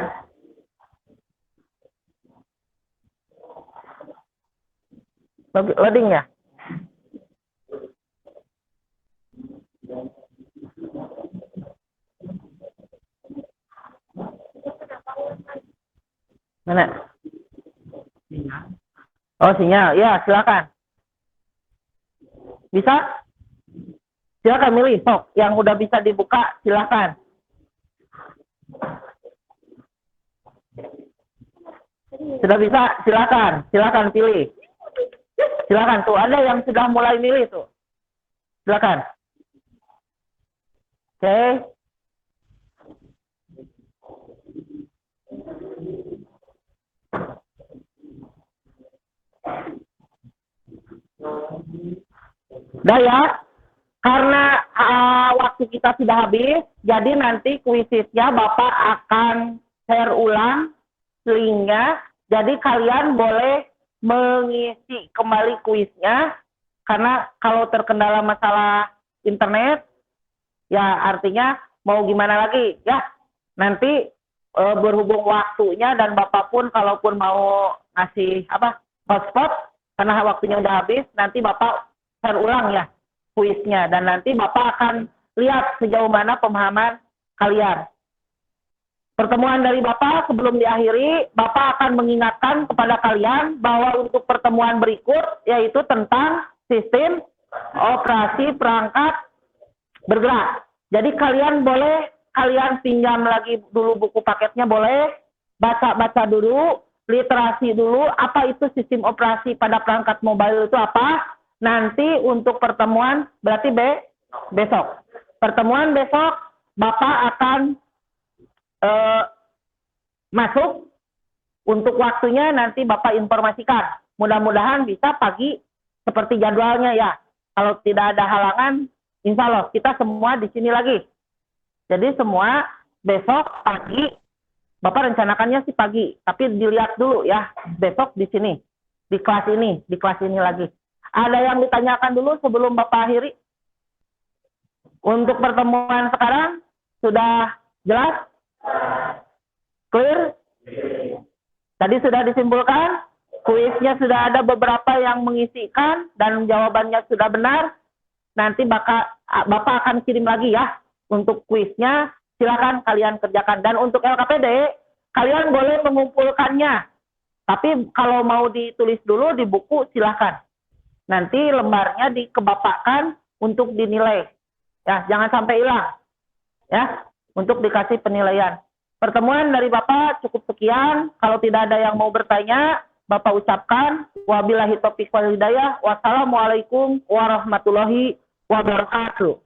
Loading ya? Mana? Oh, sinyal. Ya, silakan. Bisa? Silakan milih. Sok, yang udah bisa dibuka, silakan. Sudah bisa? Silakan. Silakan pilih. Silakan tuh, ada yang sudah mulai milih tuh. Silakan. Oke. Udah ya, karena waktu kita sudah habis, jadi nanti kuisisnya Bapak akan share ulang linknya. Jadi kalian boleh mengisi kembali kuisnya, karena kalau terkendala masalah internet, ya artinya mau gimana lagi ya. Nanti berhubung waktunya dan Bapak pun kalaupun mau ngasih hotspot karena waktunya udah habis, nanti Bapak share ulang ya kuisnya dan nanti Bapak akan lihat sejauh mana pemahaman kalian. Pertemuan dari Bapak sebelum diakhiri, Bapak akan mengingatkan kepada kalian bahwa untuk pertemuan berikut yaitu tentang sistem operasi perangkat bergerak. Jadi kalian pinjam lagi dulu buku paketnya, boleh baca-baca dulu, literasi dulu, apa itu sistem operasi pada perangkat mobile itu apa. Nanti untuk pertemuan, berarti besok. Pertemuan besok, Bapak akan masuk, untuk waktunya nanti Bapak informasikan. Mudah-mudahan bisa pagi seperti jadwalnya ya. Kalau tidak ada halangan, insya Allah kita semua di sini lagi. Jadi semua besok pagi, Bapak rencanakannya sih pagi, tapi dilihat dulu ya besok di sini, di kelas ini lagi. Ada yang ditanyakan dulu sebelum Bapak akhiri? Untuk pertemuan sekarang sudah jelas? Clear? Tadi sudah disimpulkan, kuisnya sudah ada beberapa yang mengisikan dan jawabannya sudah benar. Nanti Bapak akan kirim lagi ya. Untuk kuisnya, silakan kalian kerjakan. Dan untuk LKPD, kalian boleh mengumpulkannya. Tapi kalau mau ditulis dulu di buku, silakan. Nanti lembarnya dikebapakkan untuk dinilai. Ya, jangan sampai hilang. Ya, untuk dikasih penilaian. Pertemuan dari Bapak cukup sekian. Kalau tidak ada yang mau bertanya, Bapak ucapkan wabillahi taufiq wal hidayah. Wassalamualaikum warahmatullahi wabarakatuh.